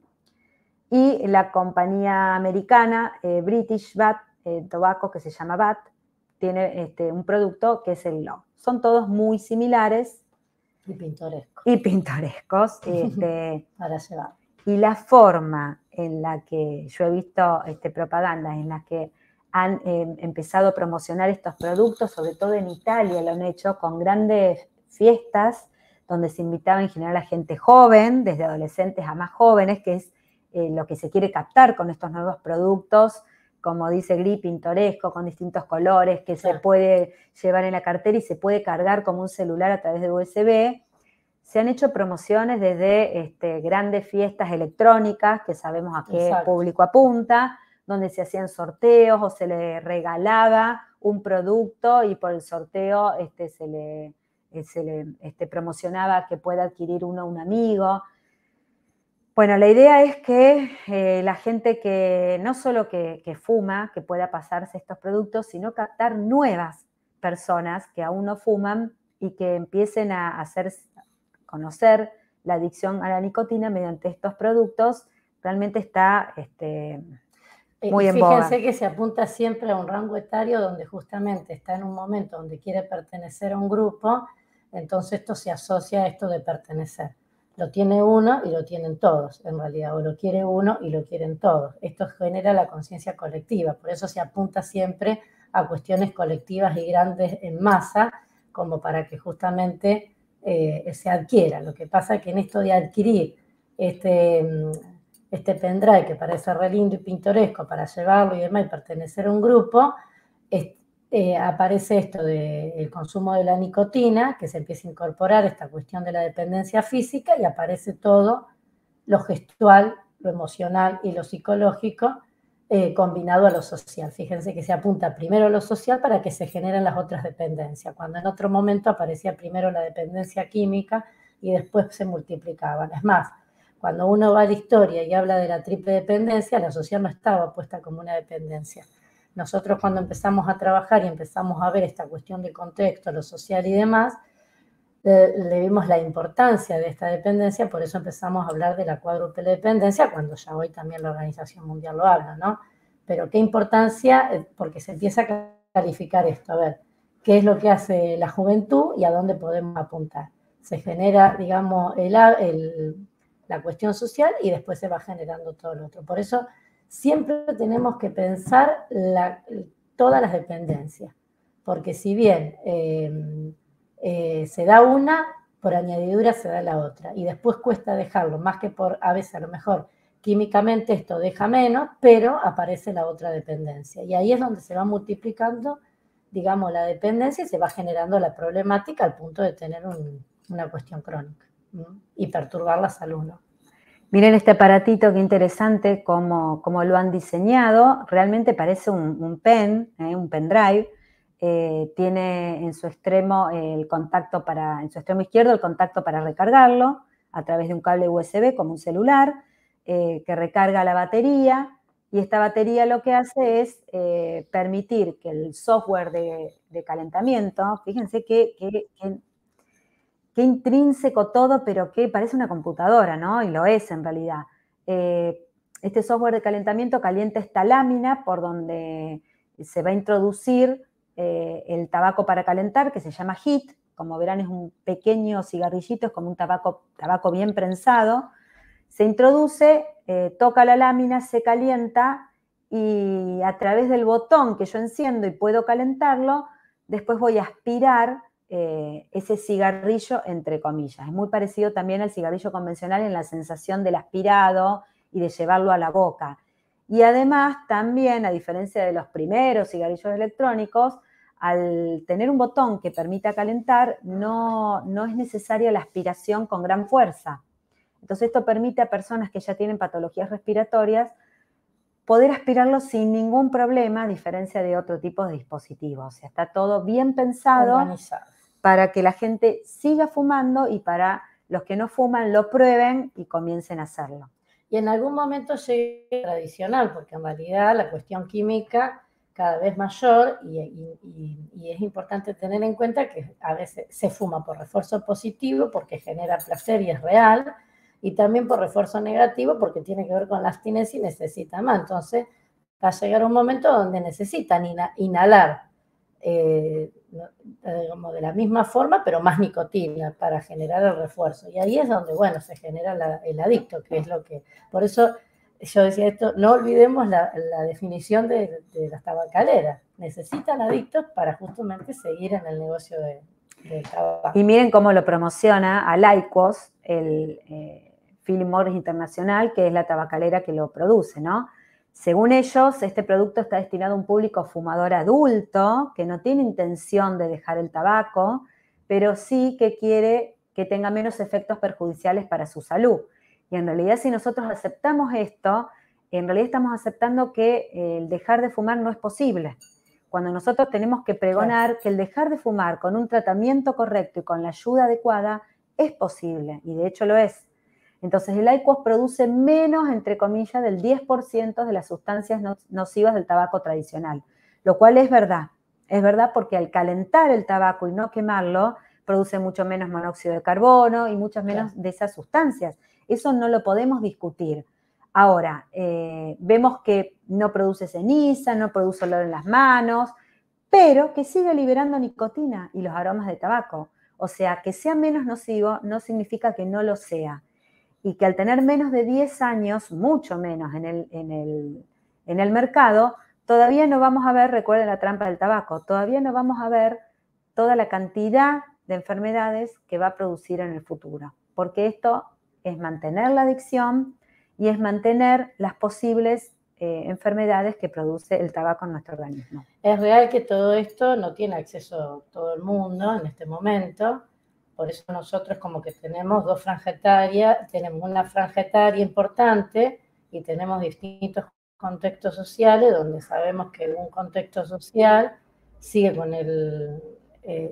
S2: y la compañía americana British Tobacco, que se llama BAT, tiene un producto que es el Long. Son todos muy similares.
S1: Y pintorescos.
S2: Y pintorescos.
S1: Para llevar.
S2: Y la forma en la que yo he visto propagandas en las que han empezado a promocionar estos productos, sobre todo en Italia lo han hecho con grandes fiestas, donde se invitaba en general a gente joven, desde adolescentes a más jóvenes, que es lo que se quiere captar con estos nuevos productos, como dice Gri, pintoresco, con distintos colores, que se puede llevar en la cartera y se puede cargar como un celular a través de USB. Se han hecho promociones desde grandes fiestas electrónicas, que sabemos a qué público apunta, donde se hacían sorteos o se le regalaba un producto y por el sorteo se le promocionaba que pueda adquirir uno a un amigo. Bueno, la idea es que la gente que no solo que fuma, que pueda pasarse estos productos, sino captar nuevas personas que aún no fuman y que empiecen a hacer conocer la adicción a la nicotina mediante estos productos, realmente está muy en boga.
S1: Fíjense que se apunta siempre a un rango etario donde justamente está en un momento donde quiere pertenecer a un grupo, entonces esto se asocia a esto de pertenecer. Lo tiene uno y lo tienen todos, en realidad, o lo quiere uno y lo quieren todos. Esto genera la conciencia colectiva, por eso se apunta siempre a cuestiones colectivas y grandes en masa, como para que justamente se adquiera. Lo que pasa es que en esto de adquirir este pendrive que parece re lindo y pintoresco para llevarlo y demás y pertenecer a un grupo, aparece esto del consumo de la nicotina, que se empieza a incorporar esta cuestión de la dependencia física y aparece todo lo gestual, lo emocional y lo psicológico combinado a lo social. Fíjense que se apunta primero a lo social para que se generen las otras dependencias, cuando en otro momento aparecía primero la dependencia química y después se multiplicaban. Es más, cuando uno va a la historia y habla de la triple dependencia, la social no estaba puesta como una dependencia. Nosotros cuando empezamos a trabajar y empezamos a ver esta cuestión del contexto, lo social y demás, le vimos la importancia de esta dependencia, por eso empezamos a hablar de la cuádruple dependencia, cuando ya hoy también la Organización Mundial lo habla, ¿no? Pero qué importancia, porque se empieza a calificar esto, a ver, qué es lo que hace la juventud y a dónde podemos apuntar. Se genera, digamos, la cuestión social y después se va generando todo lo otro. Por eso siempre tenemos que pensar todas las dependencias, porque si bien se da una, por añadidura se da la otra, y después cuesta dejarlo, más que por, a veces a lo mejor químicamente esto deja menos, pero aparece la otra dependencia, y ahí es donde se va multiplicando, digamos, la dependencia y se va generando la problemática al punto de tener una cuestión crónica y perturbar la salud, ¿no?
S2: Miren este aparatito, qué interesante cómo lo han diseñado. Realmente parece un pendrive. Tiene en su extremo en su extremo izquierdo el contacto para recargarlo a través de un cable USB como un celular, que recarga la batería, y esta batería lo que hace es permitir que el software de calentamiento, fíjense qué intrínseco todo, pero que parece una computadora, ¿no? Y lo es en realidad. Este software de calentamiento calienta esta lámina por donde se va a introducir el tabaco para calentar, que se llama HEAT. Como verán, es un pequeño cigarrillito, es como un tabaco bien prensado. Se introduce, toca la lámina, se calienta, y a través del botón que yo enciendo y puedo calentarlo, después voy a aspirar ese cigarrillo, entre comillas. Es muy parecido también al cigarrillo convencional en la sensación del aspirado y de llevarlo a la boca. Y además también, a diferencia de los primeros cigarrillos electrónicos, al tener un botón que permita calentar, no es necesaria la aspiración con gran fuerza. Entonces esto permite a personas que ya tienen patologías respiratorias poder aspirarlo sin ningún problema, a diferencia de otro tipo de dispositivos. O sea, está todo bien pensado
S1: organizado
S2: para que la gente siga fumando y para los que no fuman lo prueben y comiencen a hacerlo.
S1: y en algún momento llega tradicional, porque en realidad la cuestión química cada vez mayor y es importante tener en cuenta que a veces se fuma por refuerzo positivo porque genera placer y es real, y también por refuerzo negativo porque tiene que ver con la abstinencia y necesita más. Entonces va a llegar un momento donde necesitan inhalar como de la misma forma, pero más nicotina para generar el refuerzo. Y ahí es donde, bueno, se genera el adicto, que es lo que... Por eso yo decía esto, no olvidemos la definición de las tabacaleras. Necesitan adictos para justamente seguir en el negocio del tabaco.
S2: Y miren cómo lo promociona a Lycos, el Philip Morris Internacional, que es la tabacalera que lo produce, ¿no? Según ellos, este producto está destinado a un público fumador adulto que no tiene intención de dejar el tabaco, pero sí que quiere que tenga menos efectos perjudiciales para su salud. Y en realidad, si nosotros aceptamos esto, en realidad estamos aceptando que el dejar de fumar no es posible. Cuando nosotros tenemos que pregonar que el dejar de fumar con un tratamiento correcto y con la ayuda adecuada es posible, y de hecho lo es. Entonces el IQOS produce menos, entre comillas, del 10% de las sustancias nocivas del tabaco tradicional, lo cual es verdad porque al calentar el tabaco y no quemarlo, produce mucho menos monóxido de carbono y muchas menos de esas sustancias. Eso no lo podemos discutir. Ahora, vemos que no produce ceniza, no produce olor en las manos, pero que sigue liberando nicotina y los aromas de tabaco. O sea, que sea menos nocivo no significa que no lo sea. Y que al tener menos de 10 años, mucho menos en el mercado, todavía no vamos a ver, recuerden la trampa del tabaco, todavía no vamos a ver toda la cantidad de enfermedades que va a producir en el futuro. Porque esto es mantener la adicción y es mantener las posibles enfermedades que produce el tabaco en nuestro organismo.
S1: Es real que todo esto no tiene acceso todo el mundo en este momento, por eso nosotros como que tenemos dos franjas etarias, tenemos una franja etaria importante y tenemos distintos contextos sociales donde sabemos que un contexto social sigue con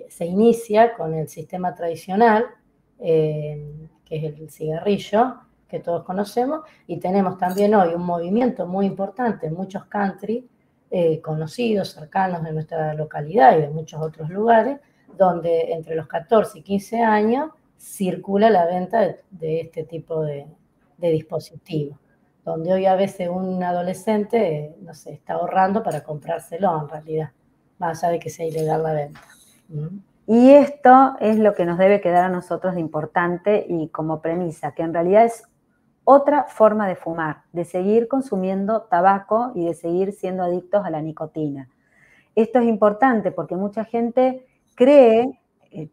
S1: se inicia con el sistema tradicional, que es el cigarrillo, que todos conocemos, y tenemos también hoy un movimiento muy importante en muchos country conocidos, cercanos de nuestra localidad y de muchos otros lugares, donde entre los 14 y 15 años circula la venta de este tipo de dispositivos, donde hoy a veces un adolescente, no sé, está ahorrando para comprárselo en realidad, más allá de que sea ilegal la venta.
S2: Y esto es lo que nos debe quedar a nosotros de importante y como premisa, que en realidad es otra forma de fumar, de seguir consumiendo tabaco y de seguir siendo adictos a la nicotina. Esto es importante porque mucha gente cree,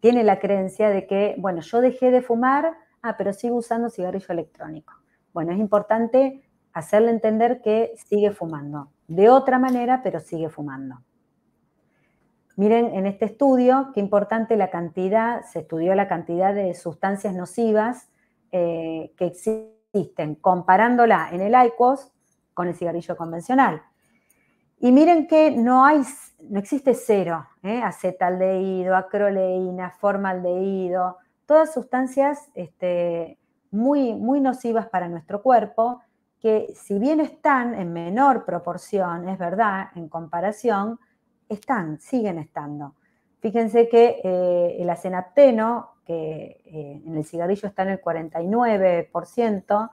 S2: tiene la creencia de que, bueno, yo dejé de fumar, pero sigo usando cigarrillo electrónico. Bueno, es importante hacerle entender que sigue fumando. De otra manera, pero sigue fumando. Miren, en este estudio, qué importante la cantidad, se estudió la cantidad de sustancias nocivas que existen, comparándola en el IQOS con el cigarrillo convencional. Y miren que no existe cero, acetaldehído, acroleína, formaldehído, todas sustancias muy, muy nocivas para nuestro cuerpo, que si bien están en menor proporción, es verdad, en comparación, siguen estando. Fíjense que el acenapteno, que en el cigarrillo está en el 49%,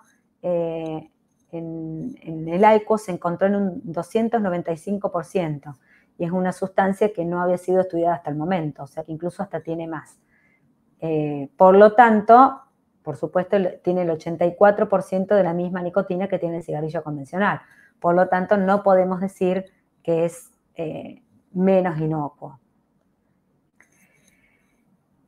S2: en el IQOS se encontró en un 295%, y es una sustancia que no había sido estudiada hasta el momento, o sea que incluso hasta tiene más. Por lo tanto, por supuesto, tiene el 84% de la misma nicotina que tiene el cigarrillo convencional. Por lo tanto, no podemos decir que es menos inocuo.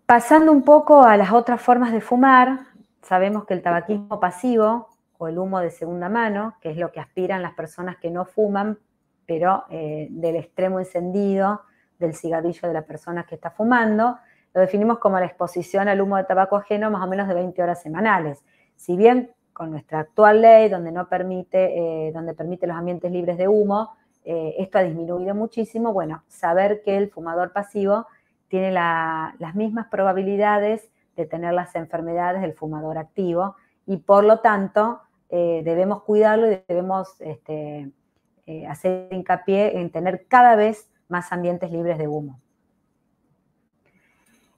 S2: Pasando un poco a las otras formas de fumar, sabemos que el tabaquismo pasivo o el humo de segunda mano, que es lo que aspiran las personas que no fuman, pero del extremo encendido del cigarrillo de la persona que está fumando, lo definimos como la exposición al humo de tabaco ajeno más o menos de 20 horas semanales. Si bien con nuestra actual ley, donde permite los ambientes libres de humo, esto ha disminuido muchísimo, bueno, saber que el fumador pasivo tiene las mismas probabilidades de tener las enfermedades del fumador activo y por lo tanto debemos cuidarlo y debemos hacer hincapié en tener cada vez más ambientes libres de humo.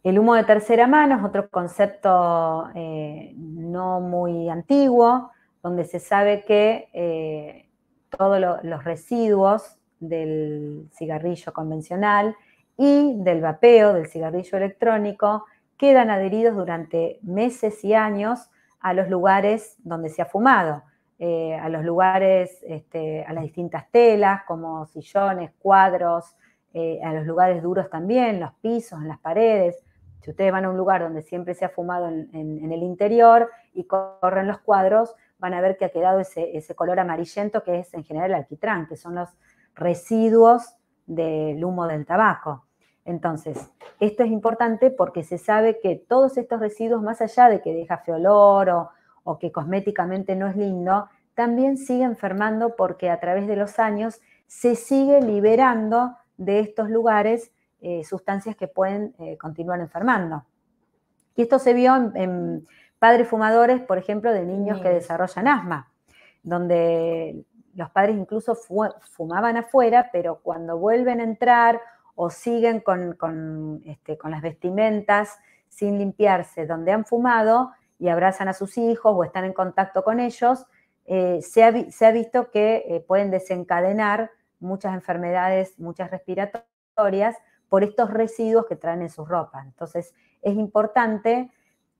S2: El humo de tercera mano es otro concepto no muy antiguo, donde se sabe que todos los residuos del cigarrillo convencional y del vapeo del cigarrillo electrónico quedan adheridos durante meses y años a los lugares donde se ha fumado, a los lugares, a las distintas telas como sillones, cuadros, a los lugares duros también, los pisos, en las paredes. Si ustedes van a un lugar donde siempre se ha fumado en el interior y corren los cuadros, van a ver que ha quedado ese color amarillento que es en general el alquitrán, que son los residuos del humo del tabaco. Entonces, esto es importante porque se sabe que todos estos residuos, más allá de que deja feo olor o que cosméticamente no es lindo, también sigue enfermando porque a través de los años se sigue liberando de estos lugares sustancias que pueden continuar enfermando. Y esto se vio en padres fumadores, por ejemplo, de niños que desarrollan asma, donde los padres incluso fumaban afuera, pero cuando vuelven a entrar o siguen con las vestimentas sin limpiarse donde han fumado y abrazan a sus hijos o están en contacto con ellos, se ha visto que pueden desencadenar muchas enfermedades, muchas respiratorias, por estos residuos que traen en sus ropas. Entonces, es importante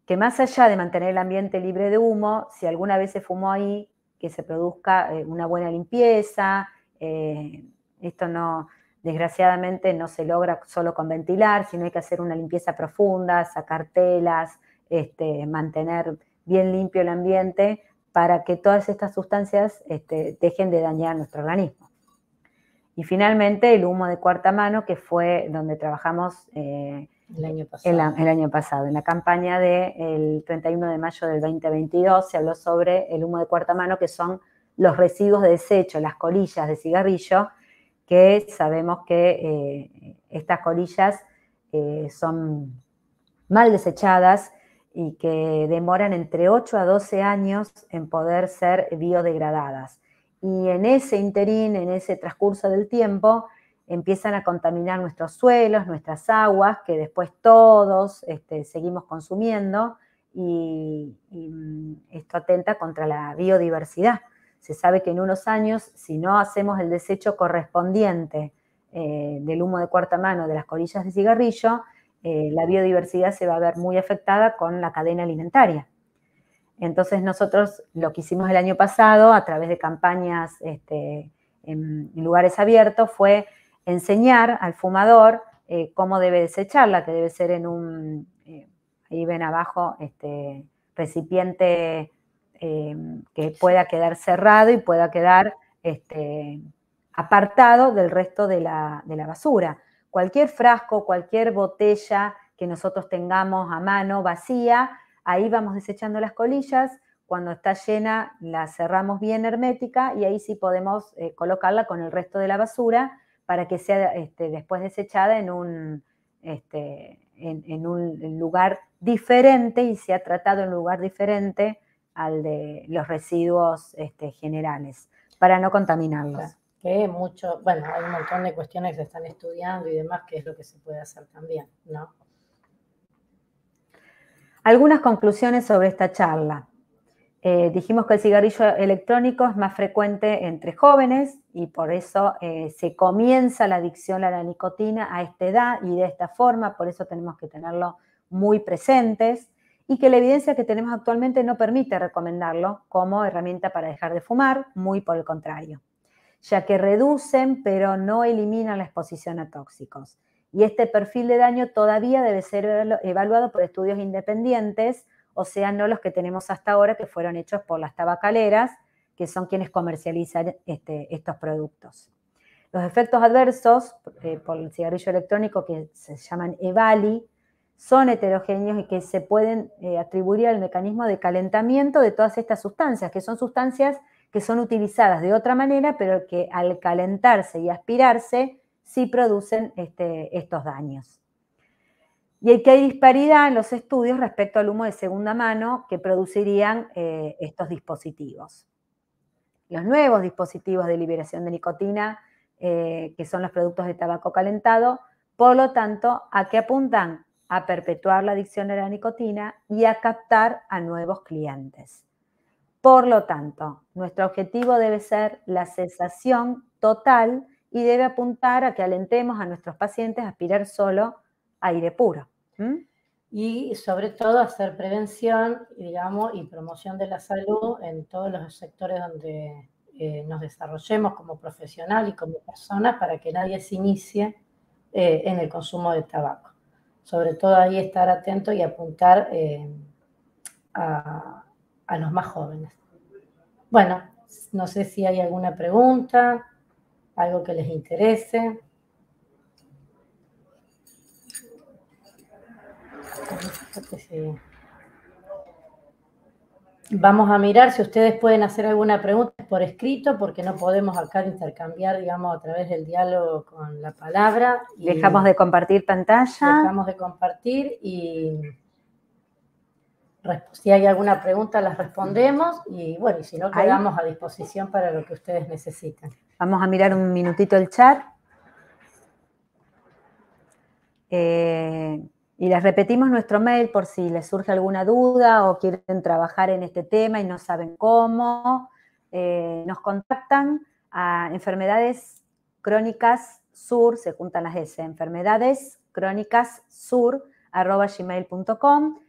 S2: que más allá de mantener el ambiente libre de humo, si alguna vez se fumó ahí, que se produzca una buena limpieza. Esto no, desgraciadamente, no se logra solo con ventilar, sino hay que hacer una limpieza profunda, sacar telas, mantener bien limpio el ambiente para que todas estas sustancias dejen de dañar nuestro organismo. Y finalmente el humo de cuarta mano, que fue donde trabajamos el año pasado. En la campaña del 31 de mayo del 2022 se habló sobre el humo de cuarta mano, que son los residuos de desecho, las colillas de cigarrillo, que sabemos que estas colillas son mal desechadas y que demoran entre 8 a 12 años en poder ser biodegradadas. Y en ese interín, en ese transcurso del tiempo, empiezan a contaminar nuestros suelos, nuestras aguas, que después todos seguimos consumiendo, y esto atenta contra la biodiversidad. Se sabe que en unos años, si no hacemos el desecho correspondiente del humo de cuarta mano, de las colillas de cigarrillo, la biodiversidad se va a ver muy afectada con la cadena alimentaria. Entonces nosotros lo que hicimos el año pasado a través de campañas en lugares abiertos fue enseñar al fumador cómo debe desecharla, que debe ser en un, ahí ven abajo, recipiente que pueda quedar cerrado y pueda quedar apartado del resto de la basura. Cualquier frasco, cualquier botella que nosotros tengamos a mano vacía, ahí vamos desechando las colillas. Cuando está llena la cerramos bien hermética y ahí sí podemos colocarla con el resto de la basura para que sea después desechada en un lugar diferente y sea tratado en un lugar diferente al de los residuos generales, para no contaminarlos.
S1: Claro, que hay un montón de cuestiones que se están estudiando y demás, que es lo que se puede hacer también, ¿no?
S2: Algunas conclusiones sobre esta charla. Dijimos que el cigarrillo electrónico es más frecuente entre jóvenes y por eso se comienza la adicción a la nicotina a esta edad y de esta forma, por eso tenemos que tenerlo muy presentes y que la evidencia que tenemos actualmente no permite recomendarlo como herramienta para dejar de fumar, muy por el contrario, ya que reducen pero no eliminan la exposición a tóxicos. Y este perfil de daño todavía debe ser evaluado por estudios independientes, o sea, no los que tenemos hasta ahora, que fueron hechos por las tabacaleras, que son quienes comercializan estos productos. Los efectos adversos por el cigarrillo electrónico, que se llaman EVALI, son heterogéneos y que se pueden atribuir al mecanismo de calentamiento de todas estas sustancias, que son sustancias que son utilizadas de otra manera, pero que al calentarse y aspirarse, sí producen estos daños. y que hay disparidad en los estudios respecto al humo de segunda mano que producirían estos dispositivos. Los nuevos dispositivos de liberación de nicotina, que son los productos de tabaco calentado, por lo tanto, ¿a qué apuntan? A perpetuar la adicción a la nicotina y a captar a nuevos clientes. Por lo tanto, nuestro objetivo debe ser la cesación total y debe apuntar a que alentemos a nuestros pacientes a aspirar solo aire puro.
S1: Y sobre todo hacer prevención, digamos, y promoción de la salud en todos los sectores donde nos desarrollemos como profesional y como personas para que nadie se inicie en el consumo de tabaco. Sobre todo ahí estar atento y apuntar a los más jóvenes. Bueno, no sé si hay alguna pregunta, algo que les interese. Vamos a mirar si ustedes pueden hacer alguna pregunta por escrito, porque no podemos acá intercambiar, digamos, a través del diálogo con la palabra.
S2: Dejamos de compartir pantalla.
S1: Dejamos de compartir y si hay alguna pregunta las respondemos y bueno, y si no quedamos a disposición para lo que ustedes necesiten.
S2: Vamos a mirar un minutito el chat. Y les repetimos nuestro mail por si les surge alguna duda o quieren trabajar en este tema y no saben cómo. Nos contactan a enfermedades crónicas sur, se juntan las S, enfermedadescrónicassur@gmail.com,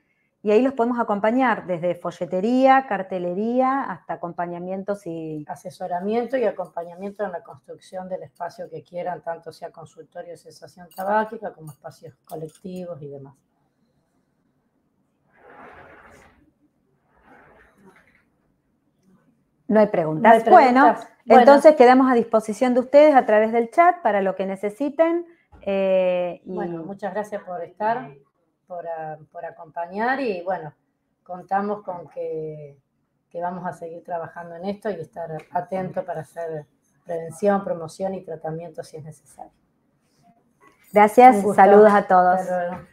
S2: y ahí los podemos acompañar desde folletería, cartelería, hasta acompañamientos y...
S1: asesoramiento y acompañamiento en la construcción del espacio que quieran, tanto sea consultorio de cesación tabáquica como espacios colectivos y demás.
S2: No hay preguntas. Bueno, entonces quedamos a disposición de ustedes a través del chat para lo que necesiten.
S1: Bueno, muchas gracias por estar, por acompañar y bueno, contamos con que vamos a seguir trabajando en esto y estar atentos para hacer prevención, promoción y tratamiento si es necesario.
S2: Gracias, saludos a todos.
S1: Hasta luego.